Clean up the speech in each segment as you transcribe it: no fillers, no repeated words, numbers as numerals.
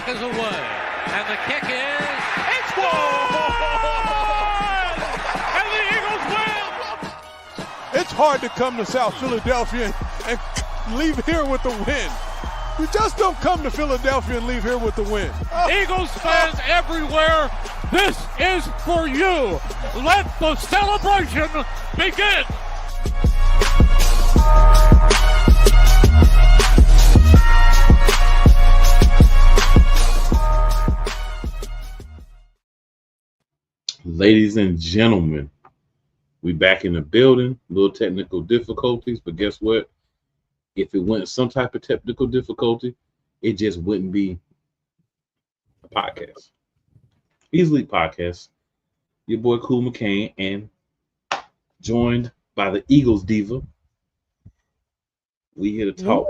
is away. And the kick is, it's good! And the Eagles win! It's hard to come to South Philadelphia and leave here with the win. You just don't come to Philadelphia and leave here with the win. Eagles fans everywhere, this is for you. Let the celebration begin. Ladies and gentlemen, we back in the building. Little technical difficulties, but guess what? If it wasn't some type of technical difficulty, it just wouldn't be a podcast. Weakest Linc podcast. Your boy Cool McCain, and joined by the Eagles diva. We here to talk.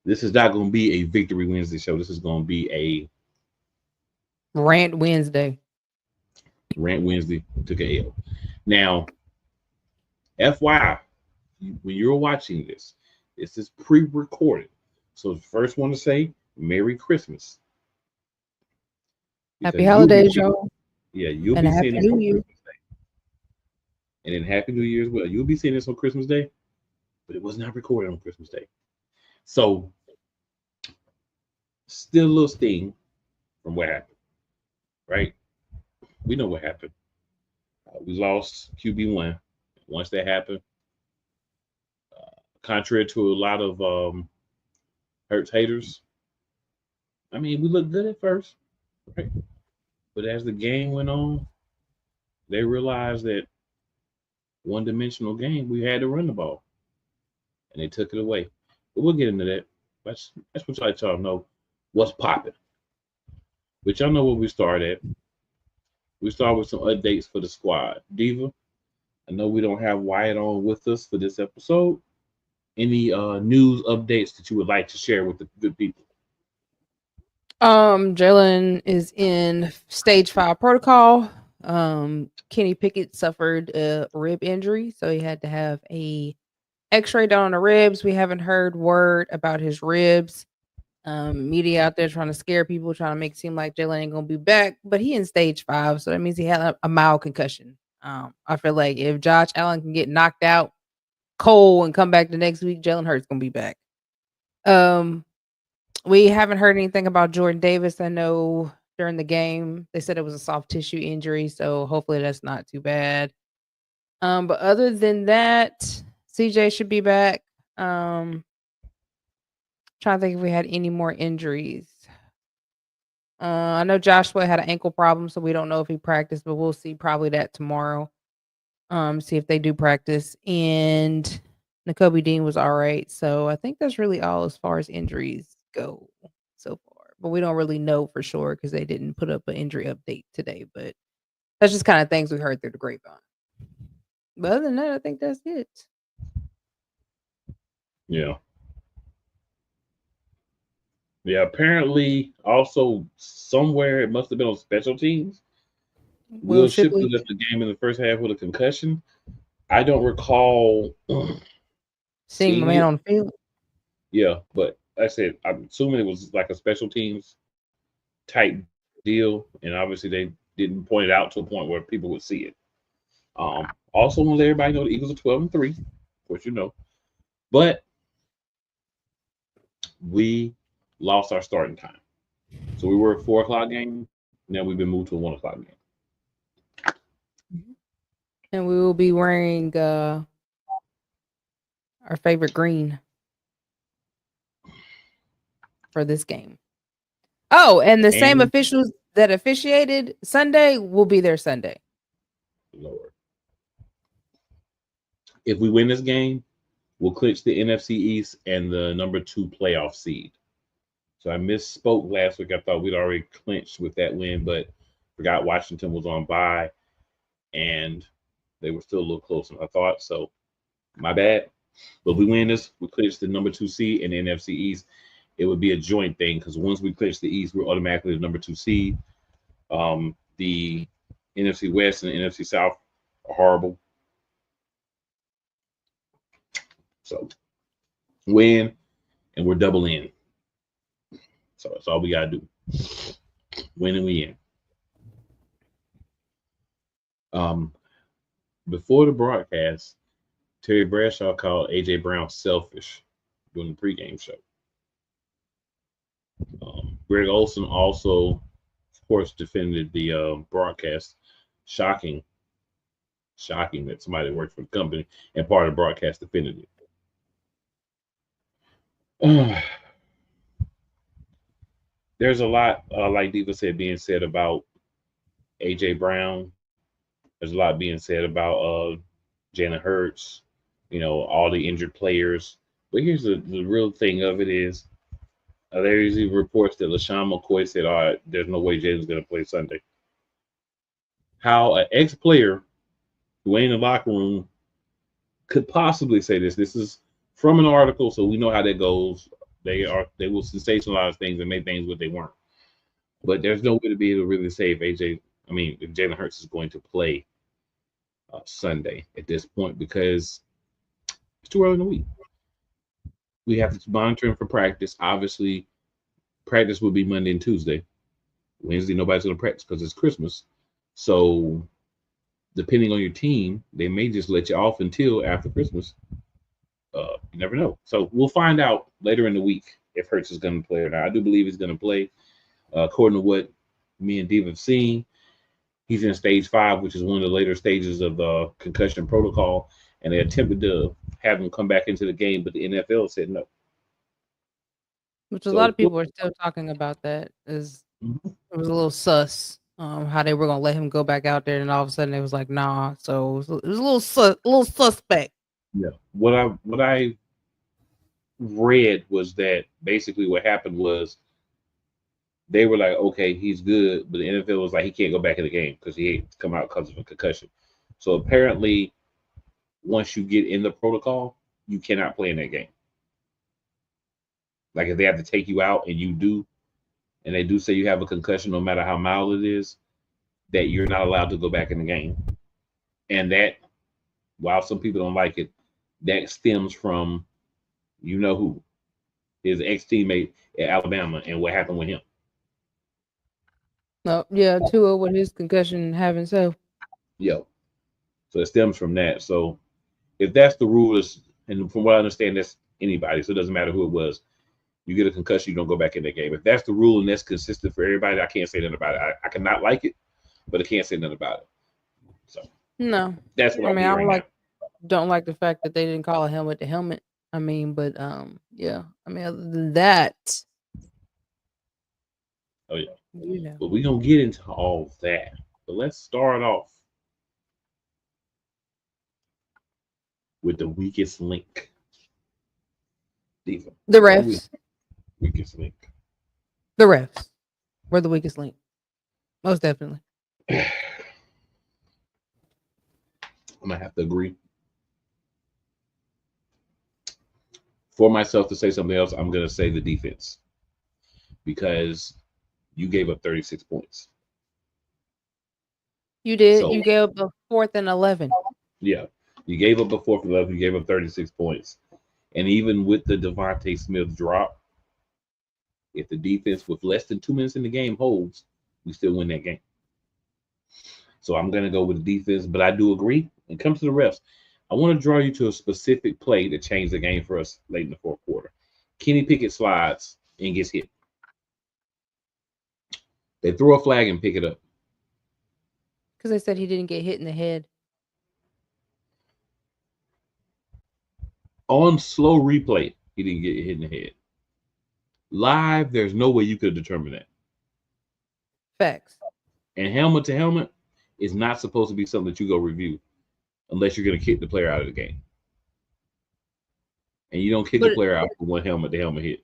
This is not going to be a Victory Wednesday show. This is going to be a Rant Wednesday. Rant Wednesday. Took a L. Now, FYI, when you're watching this, this is pre-recorded. So the first one to say Merry Christmas. Happy holidays, y'all. Yeah, you'll and be seeing this on New Year. Christmas Day. And then Happy New Year as well. You'll be seeing this on Christmas Day, but it was not recorded on Christmas Day. So still a little sting from what happened, right? We know what happened. We lost QB1. Once that happened, contrary to a lot of Hurts haters, I mean, we looked good at first, right? But as the game went on, they realized that one-dimensional game, we had to run the ball, and they took it away. But we'll get into that. That's what y'all know what's popping. But y'all know where we start at. We start with some updates for the squad. Diva, I know we don't have Wyatt on with us for this episode. Any news updates that you would like to share with the good people? Jalen is in stage 5 protocol. Kenny Pickett suffered a rib injury, so he had to have a x-ray done on the ribs. We haven't heard word about his ribs. Media out there trying to scare people, trying to make it seem like Jalen ain't gonna be back, but he in stage 5, so that means he had a mild concussion. I feel like if Josh Allen can get knocked out cold and come back the next week, Jalen Hurts gonna be back. We haven't heard anything about Jordan Davis. I know during the game they said it was a soft tissue injury, so hopefully that's not too bad. But other than that, CJ should be back. Trying to think if we had any more injuries. I know Joshua had an ankle problem, so we don't know if he practiced, but we'll see probably that tomorrow. See if they do practice. And Nakobe Dean was all right. So I think that's really all as far as injuries go so far. But we don't really know for sure because they didn't put up an injury update today. But that's just kind of things we heard through the grapevine. But other than that, I think that's it. Yeah. Yeah, apparently also somewhere it must have been on special teams. Will Shipley left the game in the first half with a concussion. I don't recall seeing the man on the field. Yeah, but like I said, I'm assuming it was like a special teams type deal, and obviously they didn't point it out to a point where people would see it. Also, want to let everybody know the Eagles are 12-3, of course you know, but we lost our starting time. So we were a 4 o'clock game. Now we've been moved to a 1 o'clock game. And we will be wearing our favorite green for this game. Oh, and the same officials that officiated Sunday will be there Sunday. Lord. If we win this game, we'll clinch the NFC East and the number 2 playoff seed. So I misspoke last week. I thought we'd already clinched with that win, but forgot Washington was on bye, and they were still a little closer than I thought. So my bad. But if we win this, we clinch the number 2 seed in the NFC East. It would be a joint thing because once we clinch the East, we're automatically the number 2 seed. The NFC West and the NFC South are horrible. So win, and we're double in. So that's all we gotta do. Win and we in. Before the broadcast, Terry Bradshaw called AJ Brown selfish during the pregame show. Greg Olson also, of course, defended the broadcast. Shocking that somebody that worked for the company and part of the broadcast defended it. There's a lot, like Diva said, being said about AJ Brown. There's a lot being said about Jalen Hurts, all the injured players. But here's the real thing of it is there's even reports that LaShawn McCoy said, all right, there's no way Jalen's going to play Sunday. How an ex-player who ain't in the locker room could possibly say this. This is from an article, so we know how that goes. They will sensationalize things and make things what they weren't. But there's no way to be able to really say if Jalen Hurts is going to play Sunday at this point because it's too early in the week. We have to monitor him for practice. Obviously, practice will be Monday and Tuesday. Wednesday, nobody's going to practice because it's Christmas. So, depending on your team, they may just let you off until after Christmas. You never know. So, we'll find out later in the week if Hurts is going to play or not. I do believe he's going to play. According to what me and Diva have seen, he's in stage 5, which is one of the later stages of the concussion protocol. And they attempted to have him come back into the game, but the NFL said no. Which a lot of people are still talking about that. It was a little sus how they were going to let him go back out there, and all of a sudden it was like, nah. So it was a little suspect. Yeah. What I read was that basically what happened was they were like, okay, he's good, but the NFL was like, he can't go back in the game because he ain't come out because of a concussion. So apparently, once you get in the protocol, you cannot play in that game. Like if they have to take you out and you do, and they do say you have a concussion, no matter how mild it is, that you're not allowed to go back in the game. And that, while some people don't like it, that stems from, who, his ex-teammate at Alabama and what happened with him. No, yeah, Tua with his concussion having so. Yeah. So it stems from that. So if that's the rule, and from what I understand, that's anybody, so it doesn't matter who it was. You get a concussion, you don't go back in that game. If that's the rule and that's consistent for everybody, I can't say nothing about it. I cannot like it, but I can't say nothing about it. So no, that's what don't like the fact that they didn't call a helmet to helmet. Yeah. Other than that. Oh yeah. But we're gonna get into all that. But let's start off with the weakest link. Diva. The refs. Weakest link. The refs. We're the weakest link. Most definitely. I'm gonna have to agree. For myself to say something else, I'm gonna say the defense. Because you gave up 36 points. You did. So, you gave up a 4th and 11. Yeah. You gave up a 4th and 11. You gave up 36 points. And even with the Devontae Smith drop, if the defense with less than 2 minutes in the game holds, we still win that game. So I'm going to go with the defense, but I do agree. When it comes to the refs, I want to draw you to a specific play that changed the game for us late in the 4th quarter. Kenny Pickett slides and gets hit. They throw a flag and pick it up. Because they said he didn't get hit in the head. On slow replay, he didn't get hit in the head. Live, there's no way you could determine that. Facts. And helmet to helmet is not supposed to be something that you go review unless you're going to kick the player out of the game. And you don't kick the player out for one helmet to helmet hit.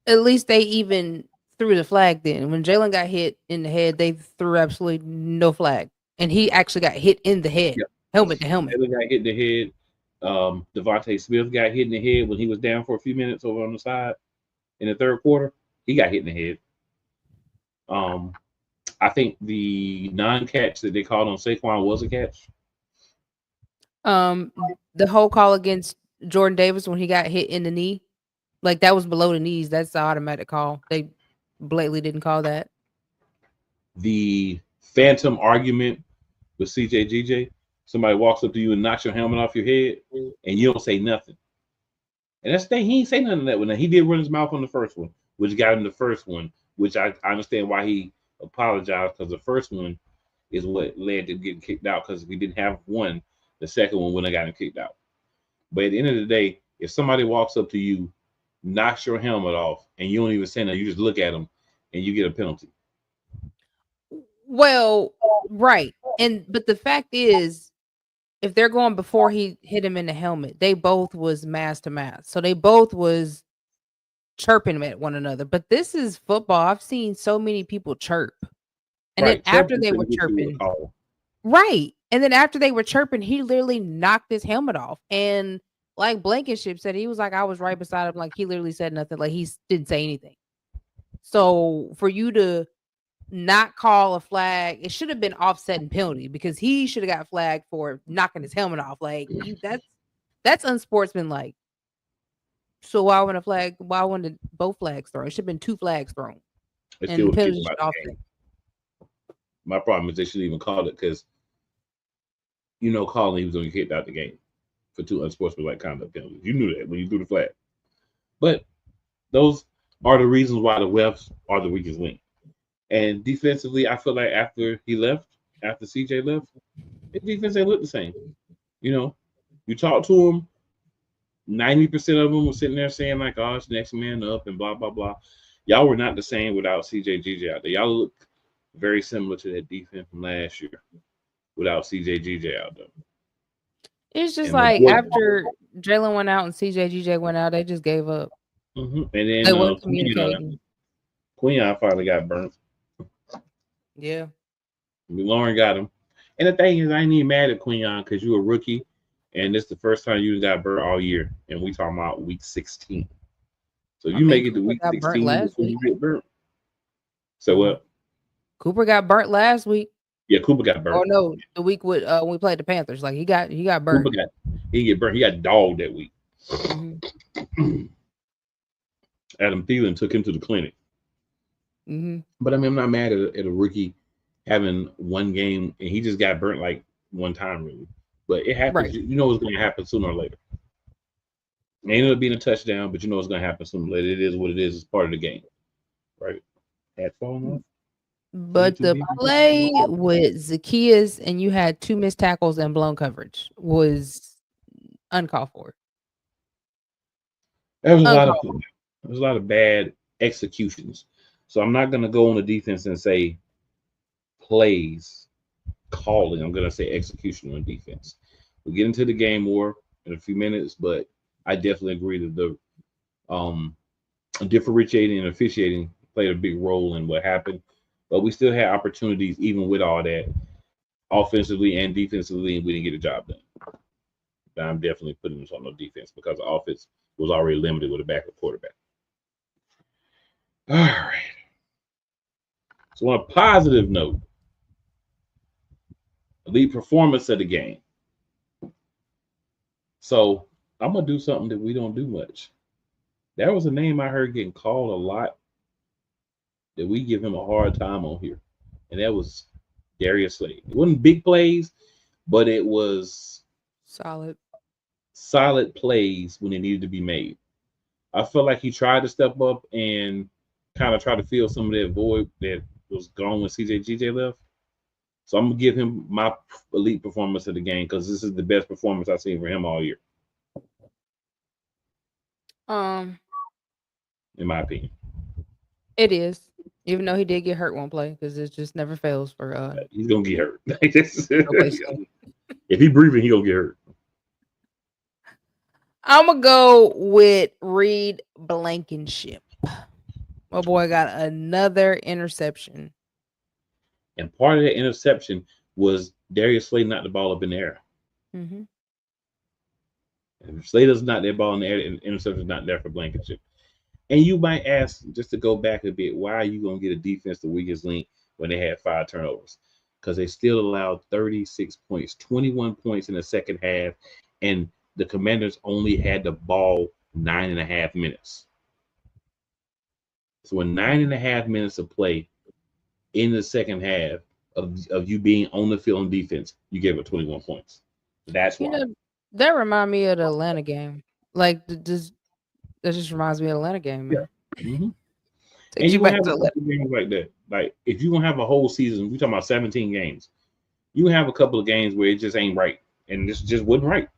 At least they even threw the flag then. When Jalen got hit in the head, they threw absolutely no flag. And he actually got hit in the head. Yep. Helmet to helmet. Jalen got hit in the head. Devontae Smith got hit in the head when he was down for a few minutes over on the side in the 3rd quarter. He got hit in the head. I think the non-catch that they called on Saquon was a catch. The whole call against Jordan Davis when he got hit in the knee, like that was below the knees. That's the automatic call. Blakely didn't call that. The phantom argument with CJ somebody walks up to you and knocks your helmet off your head, and you don't say nothing. And that's the thing, he didn't say nothing on that one. Now, he did run his mouth on the first one, which got him the first one, which I understand why he apologized, because the first one is what led to getting kicked out, because if he didn't have one, the second one wouldn't have gotten kicked out. But at the end of the day, if somebody walks up to you, knocks your helmet off, and you don't even say nothing, you just look at them, and you get a penalty. Well, right. But the fact is, if they're going before he hit him in the helmet, they both was mask to mask. So they both was chirping at one another. But this is football. I've seen so many people chirp. And Right, then after they were chirping, right. And then after they were chirping, he literally knocked his helmet off. And like Blankenship said, he was like, I was right beside him. Like he literally said nothing. Like he didn't say anything. So for you to not call a flag, it should have been offset and penalty, because he should have got flagged for knocking his helmet off. Like that's unsportsmanlike. So why wouldn't both flags thrown? It should have been 2 flags thrown. And the penalty should offset. My problem is they shouldn't even call it, because calling he was going to get kicked out the game for 2 unsportsmanlike conduct penalties. You knew that when you threw the flag. But those are the reasons why the refs are the weakest link. And defensively, I feel like after CJ left, the defense ain't look the same. You talk to them, 90% of them were sitting there saying like, "Oh, it's next man up," and blah blah blah. Y'all were not the same without CJ out there. Y'all look very similar to that defense from last year without CJ out there. It's just like after Jalen went out and CJ went out, they just gave up. Mm-hmm. And then they weren't communicating. Quinyon finally got burnt. Yeah. Lauren got him. And the thing is, I ain't even mad at Quinyon, because you're a rookie, and this is the first time you got burnt all year. And we talking about week 16. So you make it to week 16 before you get burnt. So what? Cooper got burnt last week. Yeah, Cooper got burnt. Oh no, the week with when we played the Panthers. Like he got burnt. He get burnt. He got dogged that week. Mm-hmm. Adam Thielen took him to the clinic. Mm-hmm. But I mean, I'm not mad at a rookie having one game and he just got burnt like one time, really. But it happens. Right. You know what's going to happen sooner or later. It ended up being a touchdown, but you know what's going to happen sooner or later. It is what it is. It's part of the game, right? Hat falling off. But the play with Zacchaeus and you had 2 missed tackles and blown coverage was uncalled for. There was a lot of bad executions. So I'm not going to go on the defense and say plays calling. I'm going to say execution on defense. We'll get into the game more in a few minutes, but I definitely agree that the differentiating and officiating played a big role in what happened. But we still had opportunities, even with all that, offensively and defensively, and we didn't get the job done. But I'm definitely putting this on the defense because the offense was already limited with a backup quarterback. All right. So on a positive note, elite performance of the game. So I'm going to do something that we don't do much. There was a name I heard getting called a lot that we give him a hard time on here, and that was Darius Slade. It wasn't big plays, but it was solid plays when it needed to be made. I felt like he tried to step up and kind of try to fill some of that void that was gone when CJ left. So I'm going to give him my elite performance of the game because this is the best performance I've seen for him all year. In my opinion. It is. Even though he did get hurt one play, because it just never fails for he's gonna get hurt. If he breathing, he gonna get hurt. I'm gonna go with Reed Blankenship. My boy got another interception. And part of that interception was Darius Slade knocked the ball up in the air. Mm-hmm. If Slade doesn't knock that ball in the air, the interception is not there for Blankenship. And you might ask, just to go back a bit, why are you going to get a defense the weakest link when they had 5 turnovers? Because they still allowed 36 points, 21 points in the second half, and the Commanders only had the ball 9.5 minutes. So in 9.5 minutes of play in the second half of you being on the field on defense, you gave up 21 points. That's why. That remind me of the Atlanta game. Like that just reminds me of the Atlanta game, man. Mm-hmm. Takes And you you're gonna back have to a couple of games like that. Like if you're gonna have a whole season, we're talking about 17 games. You have a couple of games where it just ain't right, and this just wasn't right.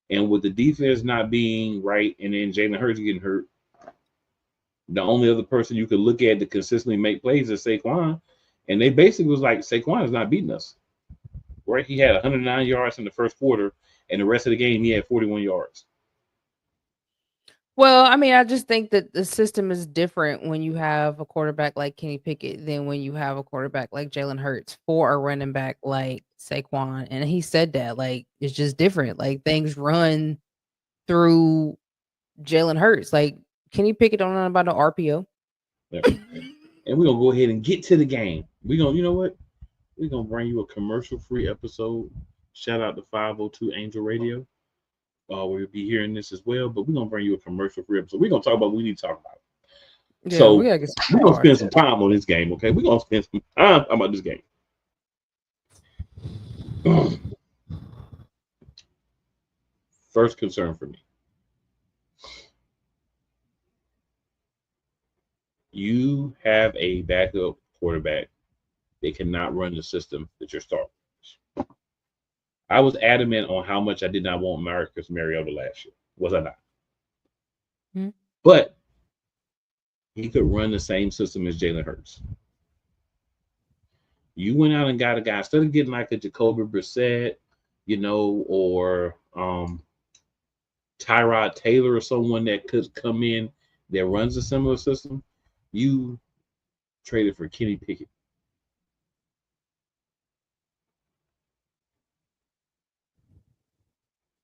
And with the defense not being right, and then Jalen Hurts getting hurt, the only other person you could look at to consistently make plays is Saquon, and they basically was like, Saquon is not beating us. Right? He had 109 yards in the first quarter, and the rest of the game he had 41 yards. Well, I mean, I just think that the system is different when you have a quarterback like Kenny Pickett than when you have a quarterback like Jalen Hurts for a running back like Saquon. And he said that, like, it's just different. Like, things run through Jalen Hurts. Like, Kenny Pickett don't know about no RPO. Yeah. And we're going to go ahead and get to the game. We're going to, you know what? We're going to bring you a commercial-free episode. Shout out to 502 Angel Radio. We'll be hearing this as well, but we're going to bring you a commercial-free episode. We're going to talk about what we need to talk about. Yeah, So we're going to spend some time on this game, okay? We're going to spend some time about this game. First concern for me. You have a backup quarterback that cannot run the system that you're starting. I was adamant on how much I did not want Marcus Mariota last year. Was I not? Mm-hmm. But he could run the same system as Jalen Hurts. You went out and got a guy, instead of getting like a Jacoby Brissett, or Tyrod Taylor or someone that could come in that runs a similar system, you traded for Kenny Pickett.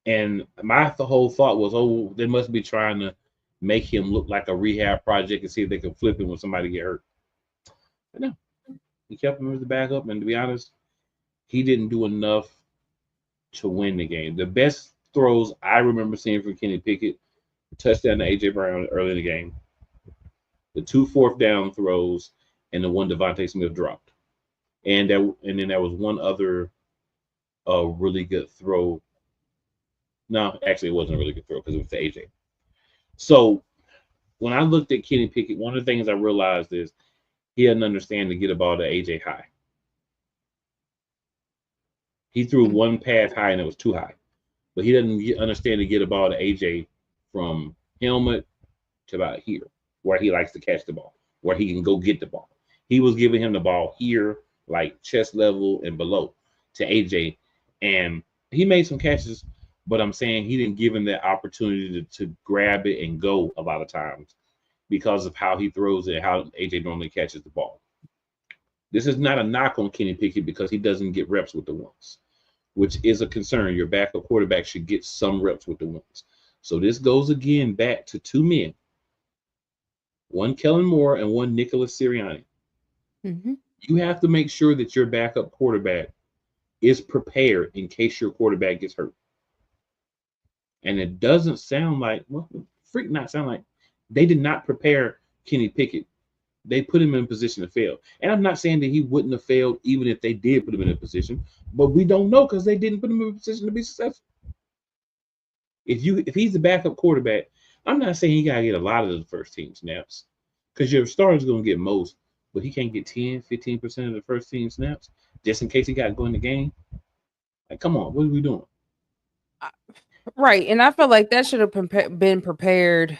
And the whole thought was, they must be trying to make him look like a rehab project and see if they can flip him when somebody get hurt. But no, he kept him as the backup, and to be honest, he didn't do enough to win the game. The best throws I remember seeing from Kenny Pickett, touchdown to A.J. Brown early in the game, the 2 fourth down throws, and the one Devontae Smith dropped. And then there was one other really good throw. No, actually, it wasn't a really good throw because it was to AJ. So when I looked at Kenny Pickett, one of the things I realized is he doesn't understand to get a ball to AJ high. He threw one pass high and it was too high. But he doesn't understand to get a ball to AJ from helmet to about here, where he likes to catch the ball, where he can go get the ball. He was giving him the ball here, like chest level and below, to AJ. And he made some catches, but I'm saying he didn't give him that opportunity to grab it and go a lot of times because of how he throws it and how AJ normally catches the ball. This is not a knock on Kenny Pickett because he doesn't get reps with the ones, which is a concern. Your backup quarterback should get some reps with the ones. So this goes again back to two men, one Kellen Moore and one Nicholas Sirianni. Mm-hmm. You have to make sure that your backup quarterback is prepared in case your quarterback gets hurt. And it doesn't sound like, they did not prepare Kenny Pickett. They put him in a position to fail. And I'm not saying that he wouldn't have failed even if they did put him in a position, but we don't know because they didn't put him in a position to be successful. If he's the backup quarterback, I'm not saying he got to get a lot of the first team snaps because your starter's going to get most, but he can't get 10, 15% of the first team snaps just in case he got to go in the game. Like, come on, what are we doing? Right, and I feel like that should have been prepared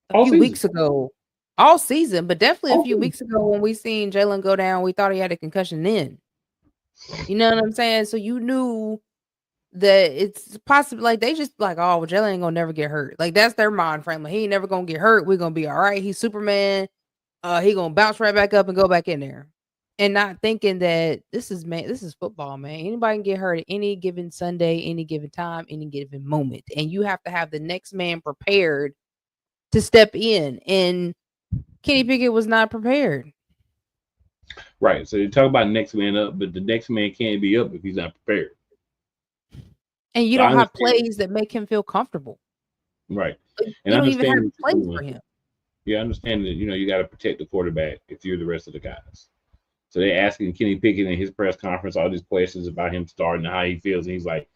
a few weeks ago, all season, but definitely a few weeks ago when we seen Jalen go down, we thought he had a concussion then. You know what I'm saying? So you knew that it's possible, like they just like, oh, well, Jalen ain't gonna never get hurt. Like that's their mind frame. Like he ain't never gonna get hurt. We're gonna be all right. He's Superman. He gonna bounce right back up and go back in there. And not thinking that this is football, man. Anybody can get hurt at any given Sunday, any given time, any given moment. And you have to have the next man prepared to step in. And Kenny Pickett was not prepared. Right. So you talk about next man up, but the next man can't be up if he's not prepared. And you don't have plays that make him feel comfortable. Right. You don't even have plays for him. You understand that, you got to protect the quarterback if you're the rest of the guys. So they're asking Kenny Pickett in his press conference all these questions about him starting and how he feels. And he's like,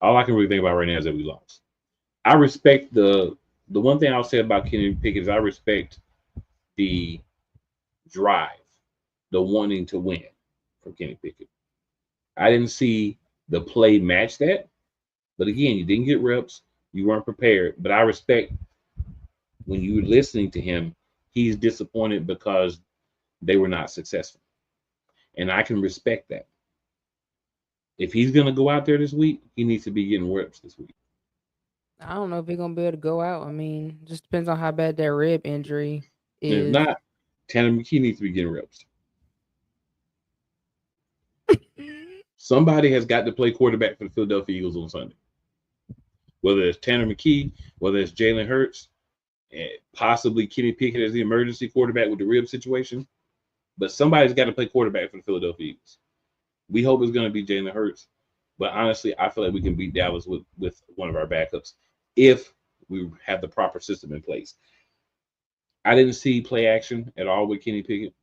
all I can really think about right now is that we lost. I respect the one thing I'll say about Kenny Pickett is I respect the drive, the wanting to win from Kenny Pickett. I didn't see the play match that. But again, you didn't get reps. You weren't prepared. But I respect when you're listening to him, he's disappointed because they were not successful. And I can respect that. If he's going to go out there this week, he needs to be getting reps this week. I don't know if he's gonna be able to go out. I mean, just depends on how bad that rib injury And if is. not, Tanner McKee needs to be getting reps. Somebody has got to play quarterback for the Philadelphia Eagles on Sunday. Whether it's Tanner McKee, whether it's Jalen Hurts, and possibly Kenny Pickett as the emergency quarterback with the rib situation. But somebody's got to play quarterback for the Philadelphia Eagles. We hope it's going to be Jalen Hurts. But honestly, I feel like we can beat Dallas with one of our backups if we have the proper system in place. I didn't see play action at all with Kenny Pickett.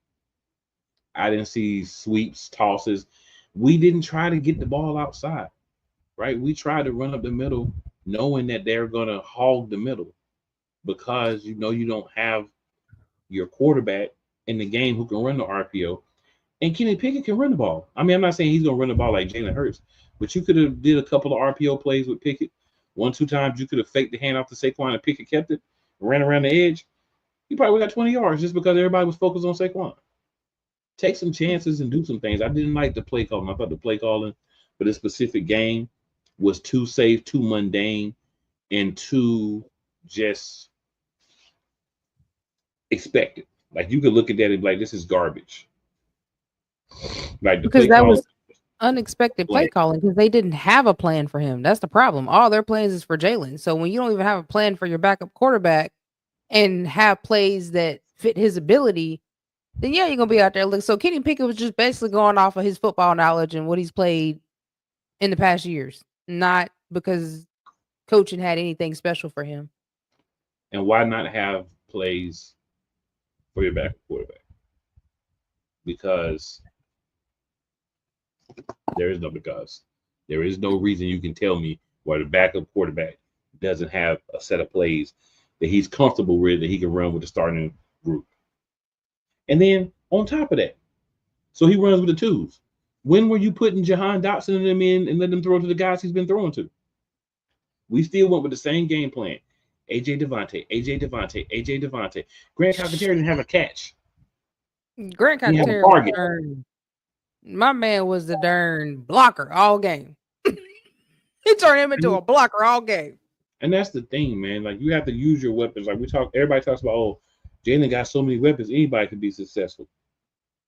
I didn't see sweeps, tosses. We didn't try to get the ball outside, right? We tried to run up the middle knowing that they're going to hog the middle because you don't have your quarterback in the game who can run the RPO. And Kenny Pickett can run the ball. I mean, I'm not saying he's going to run the ball like Jalen Hurts, but you could have did a couple of RPO plays with Pickett. 1-2 times you could have faked the handoff to Saquon and Pickett kept it, ran around the edge. You probably got 20 yards just because everybody was focused on Saquon. Take some chances and do some things. I didn't like the play calling. I thought the play calling for this specific game was too safe, too mundane, and too just expected. Like you could look at that and be like, this is garbage. Like the Because play that calling, was unexpected play calling because they didn't have a plan for him. That's the problem. All their plans is for Jalen. So when you don't even have a plan for your backup quarterback and have plays that fit his ability, then yeah, you're gonna be out there. Look, so Kenny Pickett was just basically going off of his football knowledge and what he's played in the past years, not because coaching had anything special for him. and why not have plays for your backup quarterback? Because there is no because. There is no reason you can tell me why the backup quarterback doesn't have a set of plays that he's comfortable with that he can run with the starting group. And then on top of that, so he runs with the twos. When were you putting Jahan Dotson and them in and letting them throw to the guys he's been throwing to? We still went with the same game plan. AJ Devontae. Grant Calcaterra didn't have a catch. Grant Calcaterra, my man was the darn blocker all game. He turned him into a blocker all game. And that's the thing, man. Like you have to use your weapons. Like everybody talks about, oh, Jalen got so many weapons, anybody can be successful.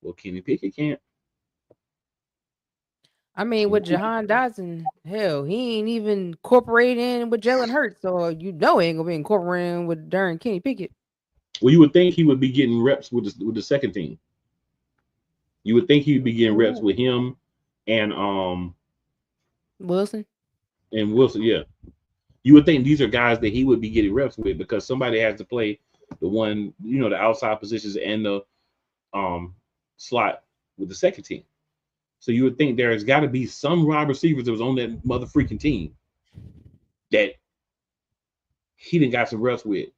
Well, Kenny Pickett can't. I mean, with Jahan Dotson, hell, he ain't even incorporated in with Jalen Hurts, so he ain't gonna be incorporating with darn Kenny Pickett. Well, you would think he would be getting reps with the second team. You would think he would be getting reps with him and Wilson. And Wilson, yeah. You would think these are guys that he would be getting reps with because somebody has to play the one, the outside positions and the slot with the second team. So you would think there's got to be some wide receivers that was on that mother freaking team that he didn't got some reps with.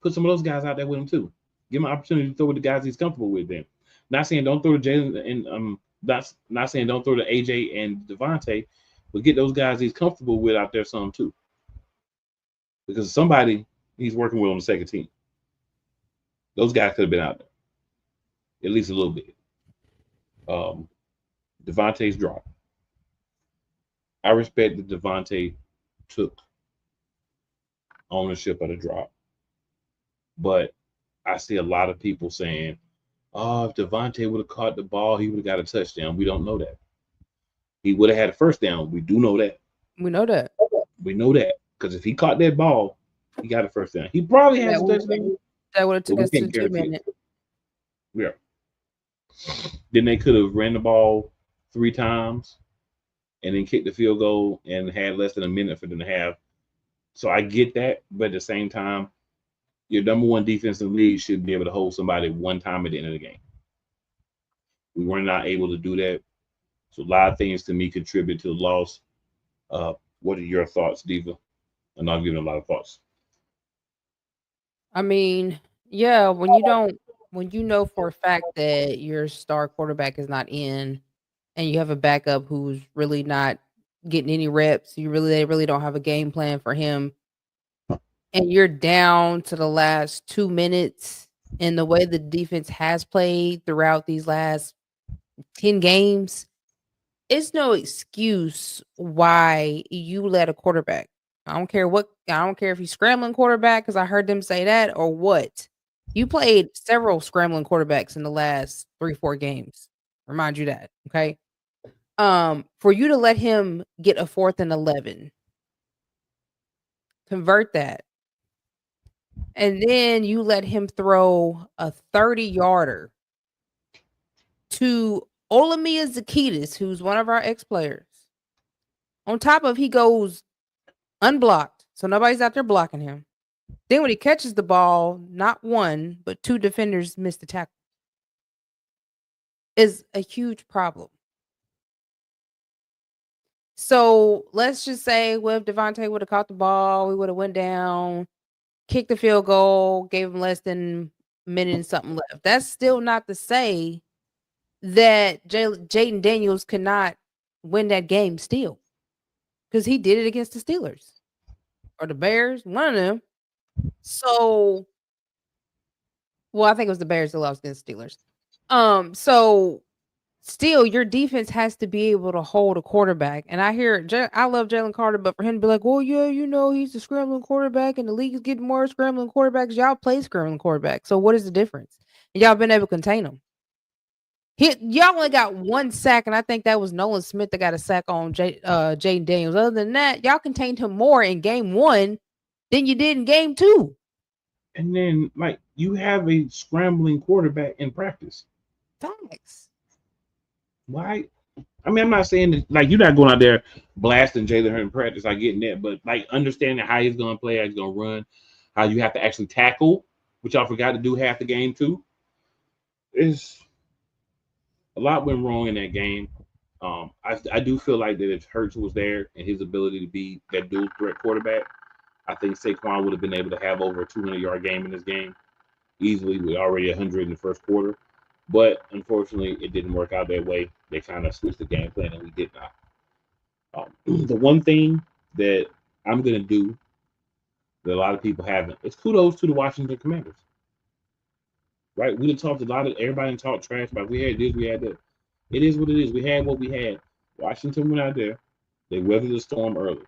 Put some of those guys out there with him too. Give him an opportunity to throw with the guys he's comfortable with. Then, not saying don't throw to Jalen and not saying don't throw to AJ and Devontae, but get those guys he's comfortable with out there some too. Because somebody he's working with on the second team. Those guys could have been out there at least a little bit. Devontae's drop. I respect that Devontae took ownership of the drop. But I see a lot of people saying, oh, if Devontae would have caught the ball, he would have got a touchdown. We don't know that. He would have had a first down. We do know that. We know that. We know that. Because if he caught that ball, he got a first down. He probably has a touchdown. That would have took us to 2 minutes. Yeah. Then they could have ran the ball 3 times and then kicked the field goal and had less than a minute for them to have. So I get that. But at the same time, Your number one defense in the league should be able to hold somebody one time at the end of the game. We were not able to do that. So a lot of things to me contribute to the loss. What are your thoughts, Diva? And I've given a lot of thoughts. I mean, yeah, when you know for a fact that your star quarterback is not in and you have a backup who's really not getting any reps, they really don't have a game plan for him, and you're down to the last 2 minutes and the way the defense has played throughout these last 10 games, it's no excuse why you let a quarterback. I don't care if he's scrambling quarterback because I heard them say that or what. You played several scrambling quarterbacks in the last 3-4 games. Remind you that, okay? For you to let him get a 4th and 11, convert that, and then you let him throw a 30-yarder to Olamia Zakitis, who's one of our ex-players. On top of he goes unblocked, so nobody's out there blocking him. Then when he catches the ball, not one, but 2 defenders missed the tackle. Is a huge problem. So let's just say, well, if Devontae would have caught the ball, we would have went down, kicked the field goal, gave him less than a minute and something left. That's still not to say that Jaden Daniels could not win that game still, because he did it against the Steelers or the Bears, one of them. So, well, I think it was the Bears that lost against the Steelers. So still, your defense has to be able to hold a quarterback. And I love Jalen Carter, but for him to be like, "Oh yeah, he's a scrambling quarterback, and the league is getting more scrambling quarterbacks." Y'all play scrambling quarterbacks, so what is the difference? And y'all been able to contain them. Y'all only got 1 sack, and I think that was Nolan Smith that got a sack on Jaden Daniels. Other than that, y'all contained him more in game 1 than you did in game 2. And then, like, you have a scrambling quarterback in practice. Facts. Why? I mean, I'm not saying that, like, you're not going out there blasting Jalen Hurts in practice. I get that, but like understanding how he's going to play, how he's going to run, how you have to actually tackle, which y'all forgot to do half the game too. Is a lot went wrong in that game. I do feel like that if Hurts was there and his ability to be that dual threat quarterback, I think Saquon would have been able to have over a 200-yard game in this game easily. We're already 100 in the first quarter. But unfortunately, it didn't work out that way. They kind of switched the game plan, and we did not. The one thing that I'm going to do that a lot of people haven't is kudos to the Washington Commanders. Right? We talked a lot of everybody talked trash about we had this, we had that. It is what it is. We had what we had. Washington went out there. They weathered the storm early.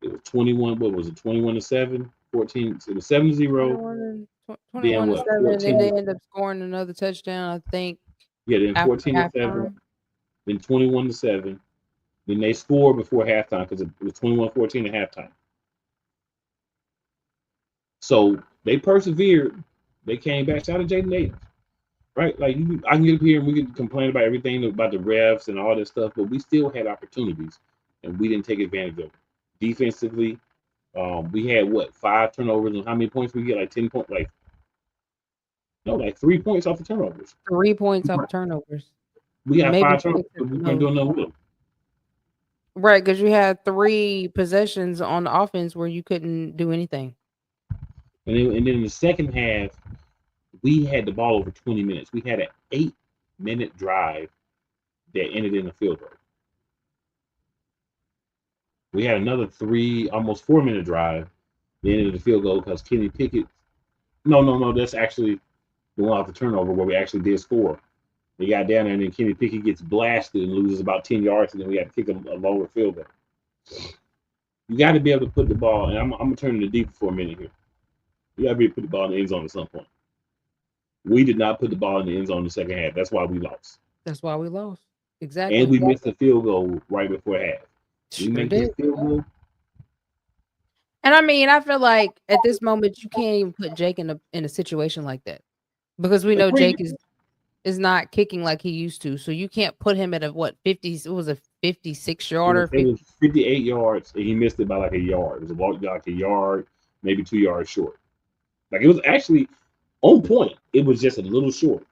It was 21. What was it? 21-7, 14. It was 7-0. 21-7, and they end up scoring another touchdown, I think. Yeah, then 14-7, then 21-7. Then they scored before halftime because it was 21-14 at halftime. So they persevered. They came back. Shout out to Jaden Daniels. Right? Like, I can get up here and we can complain about everything about the refs and all that stuff, but we still had opportunities and we didn't take advantage of it. Defensively, we had 5 turnovers, and how many points we get? Like 10 points, like 3 points off the turnovers. 3 points off turnovers. We got 5 turnovers, but we weren't doing nothing with them. Right, because you had 3 possessions on the offense where you couldn't do anything. And then in the second half, we had the ball over 20 minutes. We had an 8-minute drive that ended in a field goal. We had another almost 4-minute drive that ended in the field goal because Kenny Pickett. No, that's actually the one off the turnover where we actually did score. They got down there, and then Kenny Pickett gets blasted and loses about 10 yards, and then we had to kick a lower field goal. You got to be able to put the ball, and I'm going to turn to deep for a minute here. You got to be able to put the ball in the end zone at some point. We did not put the ball in the end zone in the second half. That's why we lost. Exactly. And we missed the field goal right before half. We made the field goal. And I mean, I feel like at this moment you can't even put Jake in a situation like that, because we know Jake is not kicking like he used to. So you can't put him at a 50. It was a 56-yarder. It was 58 yards, and he missed it by like a yard. It was like a yard, maybe 2 yards short. Like it was actually on point. It was just a little short.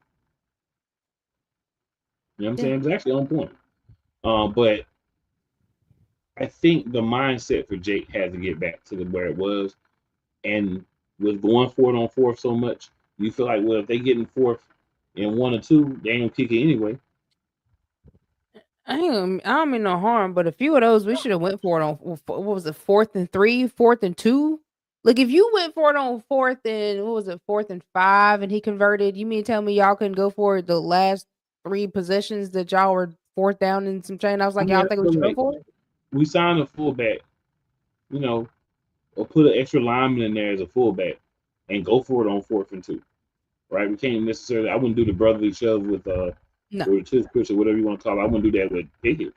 You know what I'm saying? It was actually on point. But I think the mindset for Jake had to get back to where it was. And with going for it on fourth so much, you feel like, well, if they get in fourth and 1 or 2, they ain't gonna kick it anyway. I don't mean no harm, but a few of those we should have went for it on what was it, 4th and 3, 4th and 2. Like if you went for it on 4th and what was it, 4th and 5, and he converted, you mean tell me y'all couldn't go for it the last 3 possessions that y'all were 4th down and some chain? I was I like, mean, y'all I think we feel should go like for it? we signed a fullback, you know, or put an extra lineman in there as a fullback and go for it on 4th and 2. Right? We can't necessarily. I wouldn't do the brotherly shove with No. or the tooth push or whatever you want to call it. I wouldn't do that with Pickett.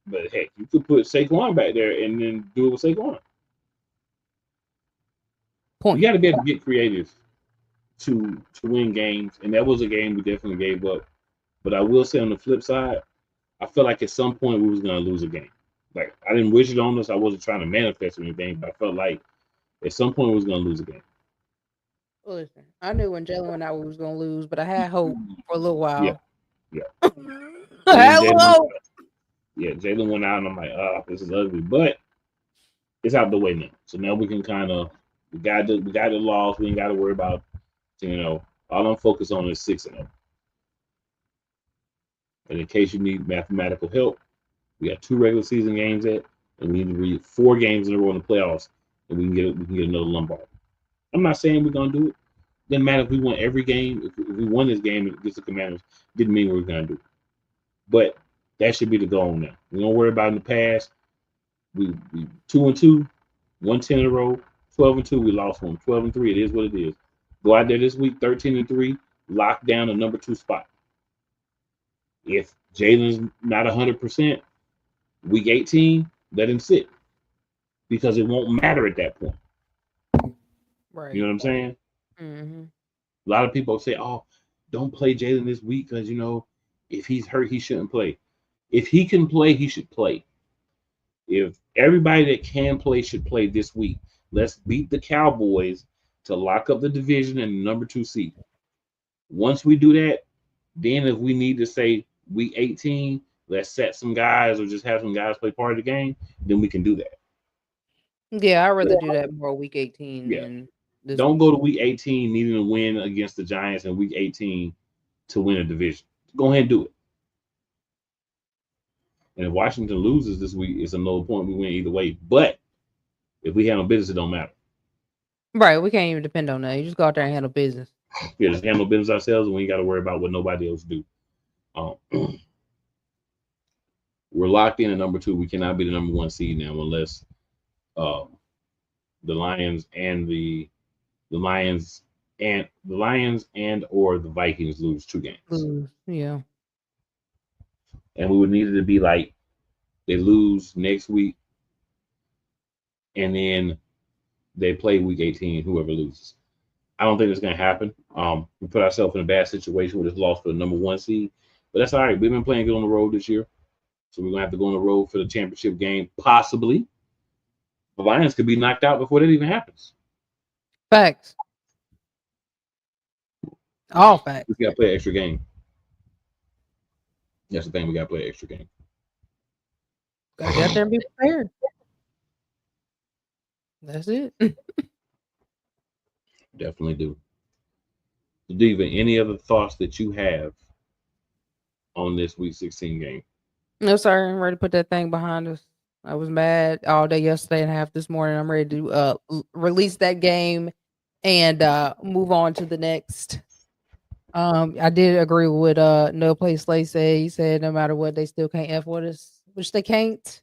But heck, you could put Saquon back there and then do it with Saquon. Point. You got to be able to get creative to win games, and that was a game we definitely gave up. But I will say on the flip side, I feel like at some point we was gonna lose a game. Like I didn't wish it on us. I wasn't trying to manifest or anything, but I felt like at some point we was gonna lose a game. Listen, I knew when Jalen went out we was gonna lose, but I had hope for a little Yeah, while. yeah. I had hope. Jalen went out, and I'm like, oh, this is ugly, but it's out the way now. So now we can kind of we got the loss. We ain't got to worry about, all I'm focused on is 6-0. And in case you need mathematical help, we got 2 regular season games and we need to read 4 games in a row in the playoffs, and we can get another Lombard. I'm not saying we're gonna do it. Doesn't matter if we won every game. If we won this game against the Commanders, didn't mean we were gonna do it. But that should be the goal now. We don't worry about in the past. We 2-2, 1-10 in a row, 12-2. We lost one. 12-3. It is what it is. Go out there this week, 13-3, lock down the number 2 spot. If Jalen's not 100%, week 18, let him sit because it won't matter at that point. Right. You know what I'm saying? Mm-hmm. A lot of people say, "Oh, don't play Jalen this week because if he's hurt, he shouldn't play." If he can play, he should play. If everybody that can play should play this week, let's beat the Cowboys to lock up the division and the number 2 seed. Once we do that, then if we need to say week 18, let's set some guys or just have some guys play part of the game, then we can do that. Yeah, I'd rather do that more week 18 than this Don't week. go to week 18 needing to win against the Giants in week 18 to win a division. Go ahead and do it. And if Washington loses this week, it's a no point. We win either way. But if we handle business, it don't matter. Right, we can't even depend on that. You just go out there and handle business. Yeah, just handle business ourselves, and we ain't got to worry about what nobody else do. We're locked in at number 2. We cannot be the number 1 seed now unless the Lions and the Lions and or the Vikings lose 2 games. Yeah. And we would need it to be like they lose next week, and then they play week 18, whoever loses. I don't think it's going to happen. We put ourselves in a bad situation with this loss for the number 1 seed, but that's all right. We've been playing good on the road this year, so we're going to have to go on the road for the championship game, possibly. The Lions could be knocked out before that even happens. Facts. All facts. We got to play an extra game. That's the thing. We got to play an extra game. Gotta get out there and be prepared. That's it. Definitely do. Diva, any other thoughts that you have on this week 16 game? No, sir. I'm ready to put that thing behind us. I was mad all day yesterday and half this morning. I'm ready to release that game and move on to the next. I did agree with No Place Slay said. He said no matter what, they still can't F with us, which they can't.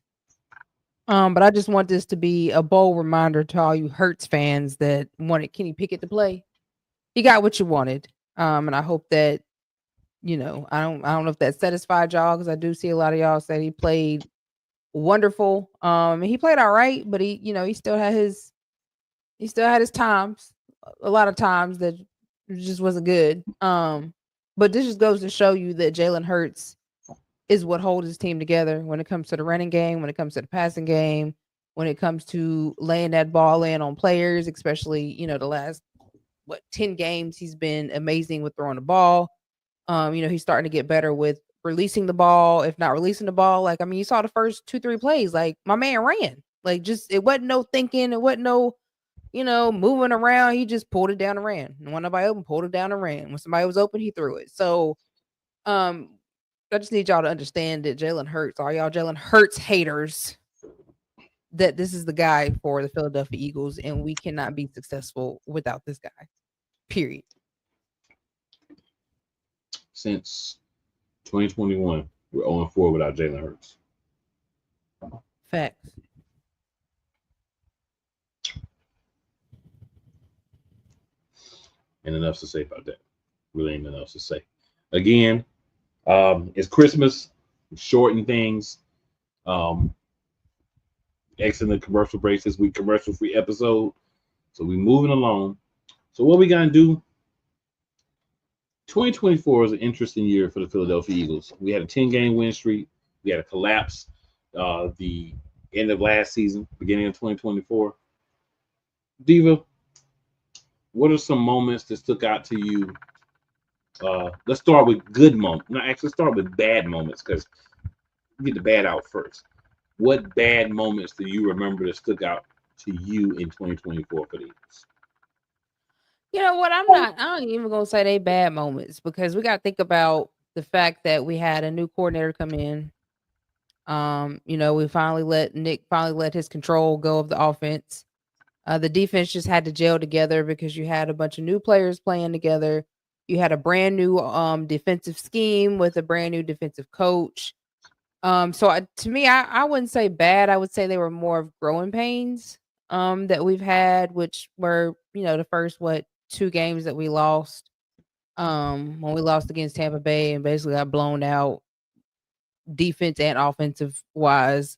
But I just want this to be a bold reminder to all you Hurts fans that wanted Kenny Pickett to play. He got what you wanted. And I hope that, I don't know if that satisfied y'all, because I do see a lot of y'all say he played wonderful. And he played all right, but he still had his times, a lot of times that just wasn't good. But this just goes to show you that Jalen Hurts is what holds his team together when it comes to the running game, when it comes to the passing game, when it comes to laying that ball in on players, especially, the last 10 games, he's been amazing with throwing the ball. He's starting to get better with releasing the ball, if not releasing the ball. Like, I mean, you saw the first 2-3 plays, like my man ran. Like, just it wasn't no thinking, it wasn't no, moving around. He just pulled it down and ran. And when nobody open, pulled it down and ran. When somebody was open, he threw it. So um I just need y'all to understand that Jalen Hurts, all y'all Jalen Hurts haters, that this is the guy for the Philadelphia Eagles, and we cannot be successful without this guy. Period. Since 2021, we're 0-4 without Jalen Hurts. Facts. And enough to say about that. Really ain't enough to say. Again, it's Christmas. Shorten things. Excellent commercial breaks this week. Commercial-free episode. So we moving along. So what we gonna do? 2024 is an interesting year for the Philadelphia Eagles. We had a 10-game win streak. We had a collapse the end of last season, beginning of 2024. Diva, what are some moments that stuck out to you? Let's start with good moments. No, actually, start with bad moments because get the bad out first. What bad moments do you remember that stuck out to you in 2024 for the Eagles? You know what? I ain't even gonna say they bad moments, because we gotta think about the fact that we had a new coordinator come in. We Nick finally let his control go of the offense. The defense just had to gel together because you had a bunch of new players playing together. You had a brand new defensive scheme with a brand new defensive coach. To me, I wouldn't say bad. I would say they were more of growing pains that we've had, which were, the first 2 games that we lost. When we lost against Tampa Bay and basically got blown out defense and offensive wise.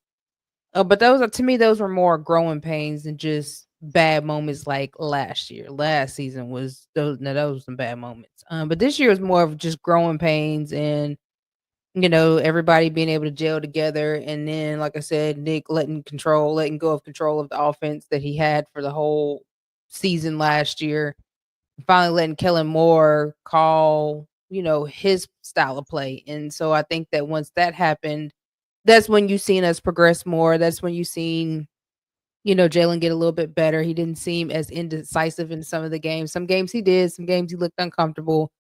But to me, those were more growing pains than just bad moments like last year. Last season was those were some bad moments. But this year was more of just growing pains and everybody being able to gel together. And then, like I said, Nick letting go of control of the offense that he had for the whole season last year. Finally letting Kellen Moore call, his style of play. And so I think that once that happened, that's when you seen us progress more. That's when you seen, Jalen get a little bit better. He didn't seem as indecisive in some of the games. Some games he did, some games he looked uncomfortable.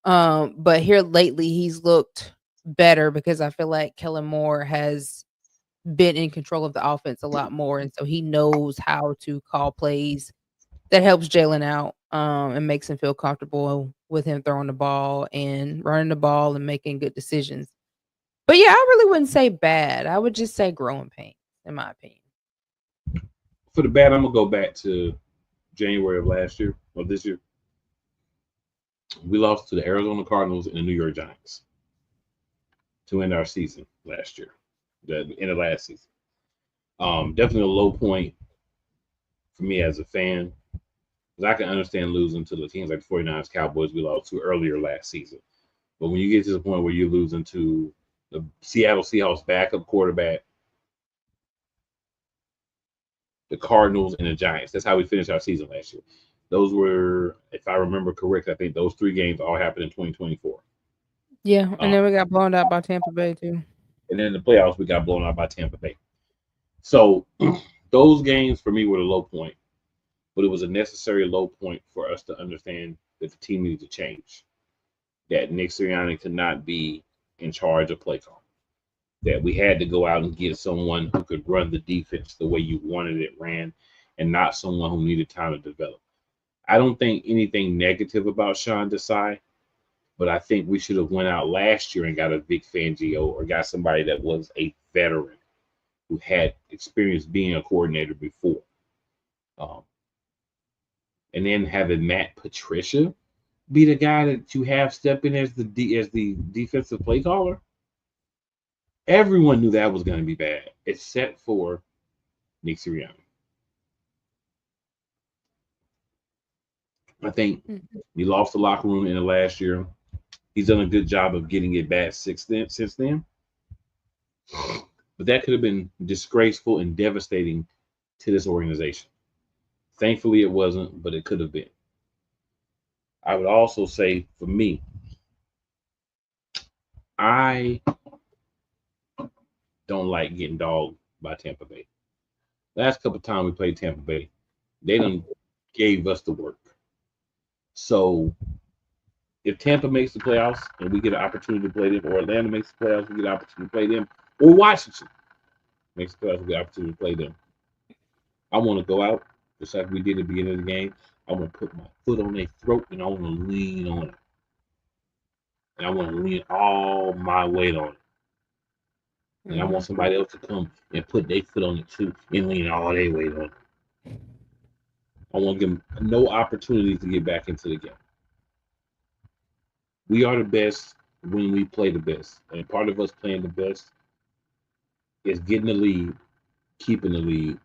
But here lately he's looked better because I feel like Kellen Moore has been in control of the offense a lot more. And so he knows how to call plays that helps Jalen out and makes him feel comfortable with him throwing the ball and running the ball and making good decisions. But yeah, I really wouldn't say bad. I would just say growing pains, in my opinion. For the bad, I'm gonna go back to January of last year or this year. We lost to the Arizona Cardinals and the New York Giants to end our season last year, the end of last season. Definitely a low point for me as a fan, because I can understand losing to the teams like the 49ers, Cowboys we lost to earlier last season. But when you get to the point where you're losing to the Seattle Seahawks backup quarterback, the Cardinals, and the Giants, that's how we finished our season last year. Those were, if I remember correct, I think those 3 games all happened in 2024. Yeah, and then we got blown out by Tampa Bay too. And then in the playoffs, we got blown out by Tampa Bay. So those games for me were the low point, but it was a necessary low point for us to understand that the team needed to change, that Nick Sirianni could not be in charge of play call, that we had to go out and get someone who could run the defense the way you wanted it ran and not someone who needed time to develop. I don't think anything negative about Sean Desai, but I think we should have went out last year and got a Vic Fangio or got somebody that was a veteran who had experience being a coordinator before. And then having Matt Patricia be the guy that you have step in as the defensive play caller. Everyone knew that was going to be bad, except for Nick Sirianni. I think he lost the locker room in the last year. He's done a good job of getting it back since then. But that could have been disgraceful and devastating to this organization. Thankfully, it wasn't, but it could have been. I would also say for me, I don't like getting dogged by Tampa Bay. Last couple of times we played Tampa Bay, they done gave us the work. So if Tampa makes the playoffs and we get an opportunity to play them, or Atlanta makes the playoffs, we get an opportunity to play them, or Washington makes the playoffs, we get an opportunity to play them. I want to go out just like we did at the beginning of the game. I want to put my foot on their throat and I want to lean on it. And I want to lean all my weight on it. And I want somebody else to come and put their foot on it too and lean all their weight on it. I want to give them no opportunity to get back into the game. We are the best when we play the best. And part of us playing the best is getting the lead, keeping the lead,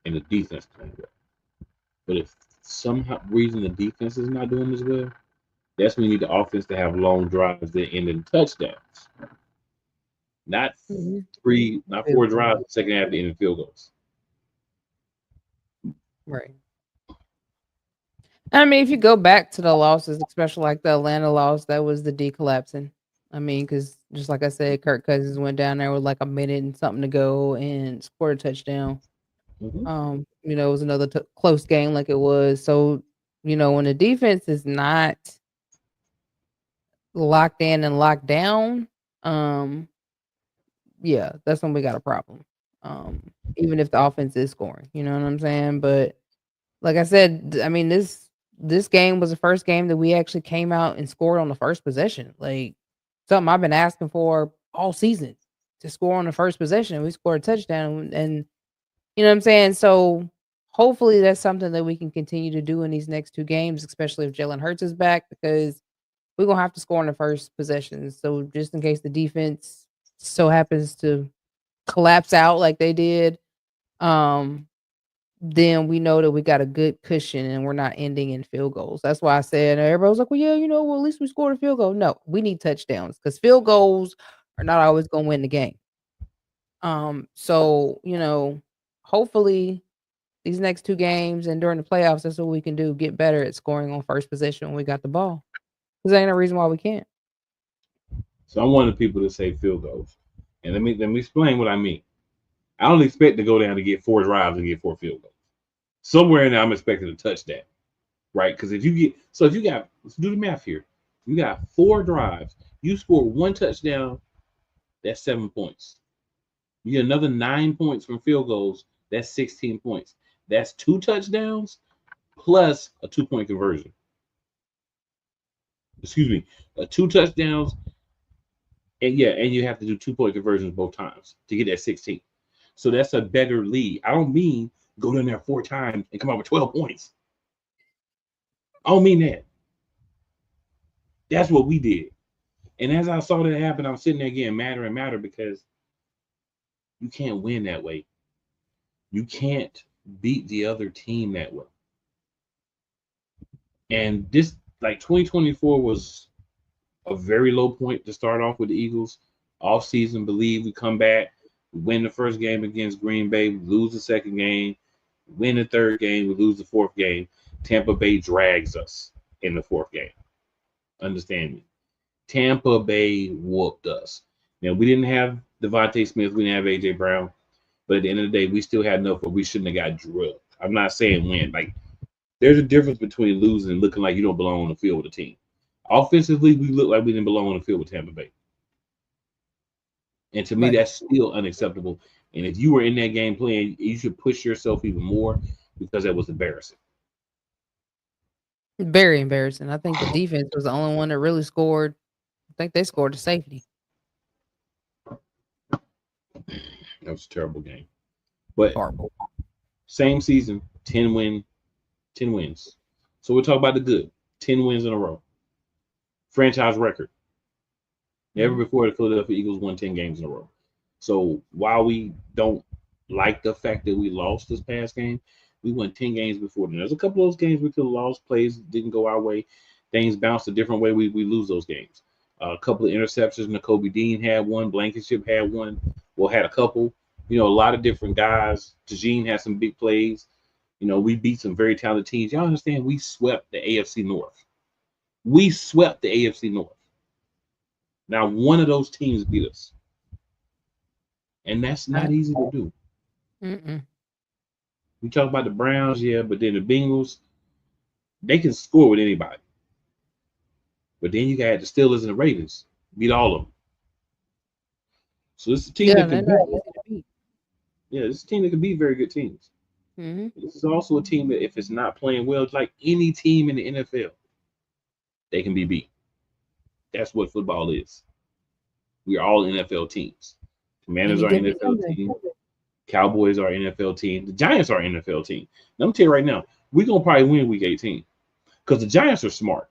and the defense playing well. But if somehow reason the defense is not doing as well, that's when you need the offense to have long drives that end in touchdowns. Not not 4 drives in the second half to end in field goals. Right. I mean, if you go back to the losses, especially like the Atlanta loss, that was the D collapsing. I mean, because just like I said, Kirk Cousins went down there with like a minute and something to go and scored a touchdown. You know, it was another close game like it was. So, you know, when the defense is not locked in and locked down, yeah, that's when we got a problem. Even if the offense is scoring, you know what I'm saying? But like I said, I mean, this game was the first game that we actually came out and scored on the first possession. Like something I've been asking for all season, to score on the first possession. We scored a touchdown, and you know what I'm saying? So hopefully that's something that we can continue to do in these next 2 games, especially if Jalen Hurts is back, because we're gonna have to score on the first possession. So just in case the defense so happens to collapse out like they did, then we know that we got a good cushion and we're not ending in field goals. That's why I said, everybody was like, well, yeah, you know, well, at least we scored a field goal. No, we need touchdowns because field goals are not always going to win the game. So, you know, hopefully these next 2 games and during the playoffs, that's what we can do. Get better at scoring on first possession when we got the ball. Because there ain't no reason why we can't. So I'm one of the people that say field goals. And let me explain what I mean. I don't expect to go down to get 4 drives and get 4 field goals. Somewhere in there, I'm expecting a touchdown, right? Because if you got, let's do the math here. You got 4 drives. You score 1 touchdown, that's 7 points. You get another 9 points from field goals, that's 16 points. That's 2 touchdowns plus a 2-point conversion. Excuse me, 2 touchdowns, and you have to do 2-point conversions both times to get that 16. So that's a better lead. I don't mean go down there 4 times and come out with 12 points. I don't mean that. That's what we did. And as I saw that happen, I'm sitting there getting madder and madder because you can't win that way. You can't beat the other team that way. And this, like 2024 was a very low point to start off with the Eagles. Off season, believe we come back, win the first game against Green Bay, we lose the second game, win the third game, we lose the fourth game. Tampa Bay drags us in the 4th game. Understand me? Tampa Bay whooped us. Now, we didn't have Devontae Smith, we didn't have A.J. Brown, but at the end of the day, we still had enough where we shouldn't have got drilled. I'm not saying win. Like, there's a difference between losing and looking like you don't belong on the field with the team. Offensively, we look like we didn't belong on the field with Tampa Bay. And to me, that's still unacceptable. And if you were in that game playing, you should push yourself even more because that was embarrassing. Very embarrassing. I think the defense was the only one that really scored. I think they scored a safety. That was a terrible game. But horrible. Same season, 10 wins. So we'll talk about the good. 10 wins in a row. Franchise record. Never before the Philadelphia Eagles won 10 games in a row. So while we don't like the fact that we lost this past game, we won 10 games before then. There's a couple of those games we could have lost, plays didn't go our way. Things bounced a different way. We lose those games. A couple of interceptions. Nakobe Dean had one. Blankenship had one. Well, had a couple. You know, a lot of different guys. Tajin had some big plays. You know, we beat some very talented teams. Y'all understand we swept the AFC North. We swept the AFC North. Now, one of those teams beat us. And that's not easy to do. Mm-mm. We talk about the Browns, yeah, but then the Bengals, they can score with anybody. But then you got the Steelers and the Ravens. Beat all of them. So it's a team that can beat. Yeah, this is a team that can beat very good teams. Mm-hmm. This is also a team that if it's not playing well, it's like any team in the NFL, they can be beat. That's what football is. We are all NFL teams. Commanders are an NFL team. Cowboys are an NFL team. The Giants are an NFL team. Let me tell you right now, we're going to probably win week 18 because the Giants are smart.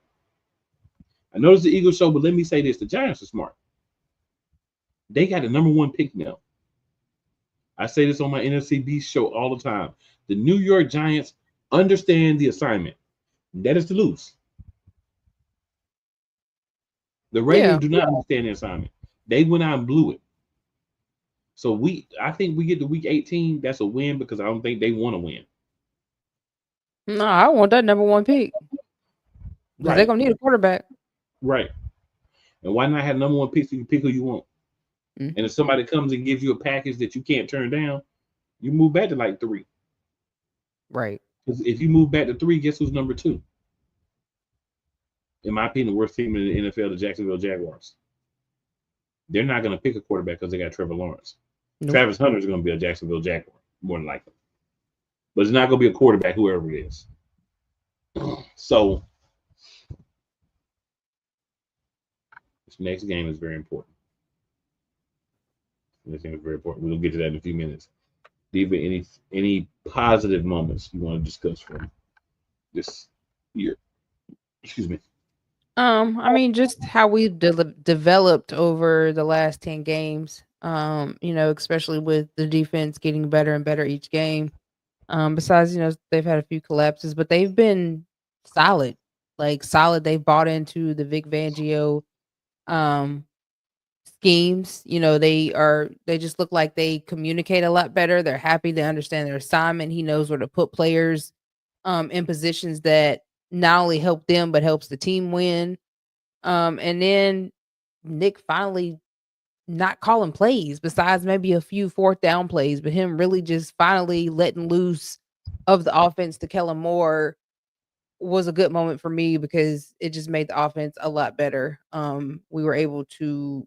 I know it's the Eagles show, but let me say this. The Giants are smart. They got the number 1 pick now. I say this on my NFC Beast show all the time. The New York Giants understand the assignment. That is to lose. The Ravens do not understand the assignment. They went out and blew it. So I think we get to week 18. That's a win because I don't think they want to win. No, I want that number 1 pick. Because they're going to need a quarterback. Right. And why not have number 1 pick so you can pick who you want? Mm-hmm. And if somebody comes and gives you a package that you can't turn down, you move back to like 3. Right. Because if you move back to 3, guess who's number 2? In my opinion, the worst team in the NFL, the Jacksonville Jaguars. They're not going to pick a quarterback because they got Trevor Lawrence. Nope. Travis Hunter is going to be a Jacksonville Jaguar, more than likely. But it's not going to be a quarterback, whoever it is. So, this next game is very important. This game is very important. We'll get to that in a few minutes. Diva, any positive moments you want to discuss from this year? Excuse me. I mean, just how we've developed over the last 10 games. Especially with the defense getting better and better each game. Besides, they've had a few collapses, but they've been solid. Like solid. They've bought into the Vic Fangio schemes. They just look like they communicate a lot better. They're happy. They understand their assignment. He knows where to put players in positions that not only help them but helps the team win. And then Nick finally not calling plays besides maybe a few 4th down plays, but him really just finally letting loose of the offense to Kellen Moore was a good moment for me because it just made the offense a lot better. We were able to,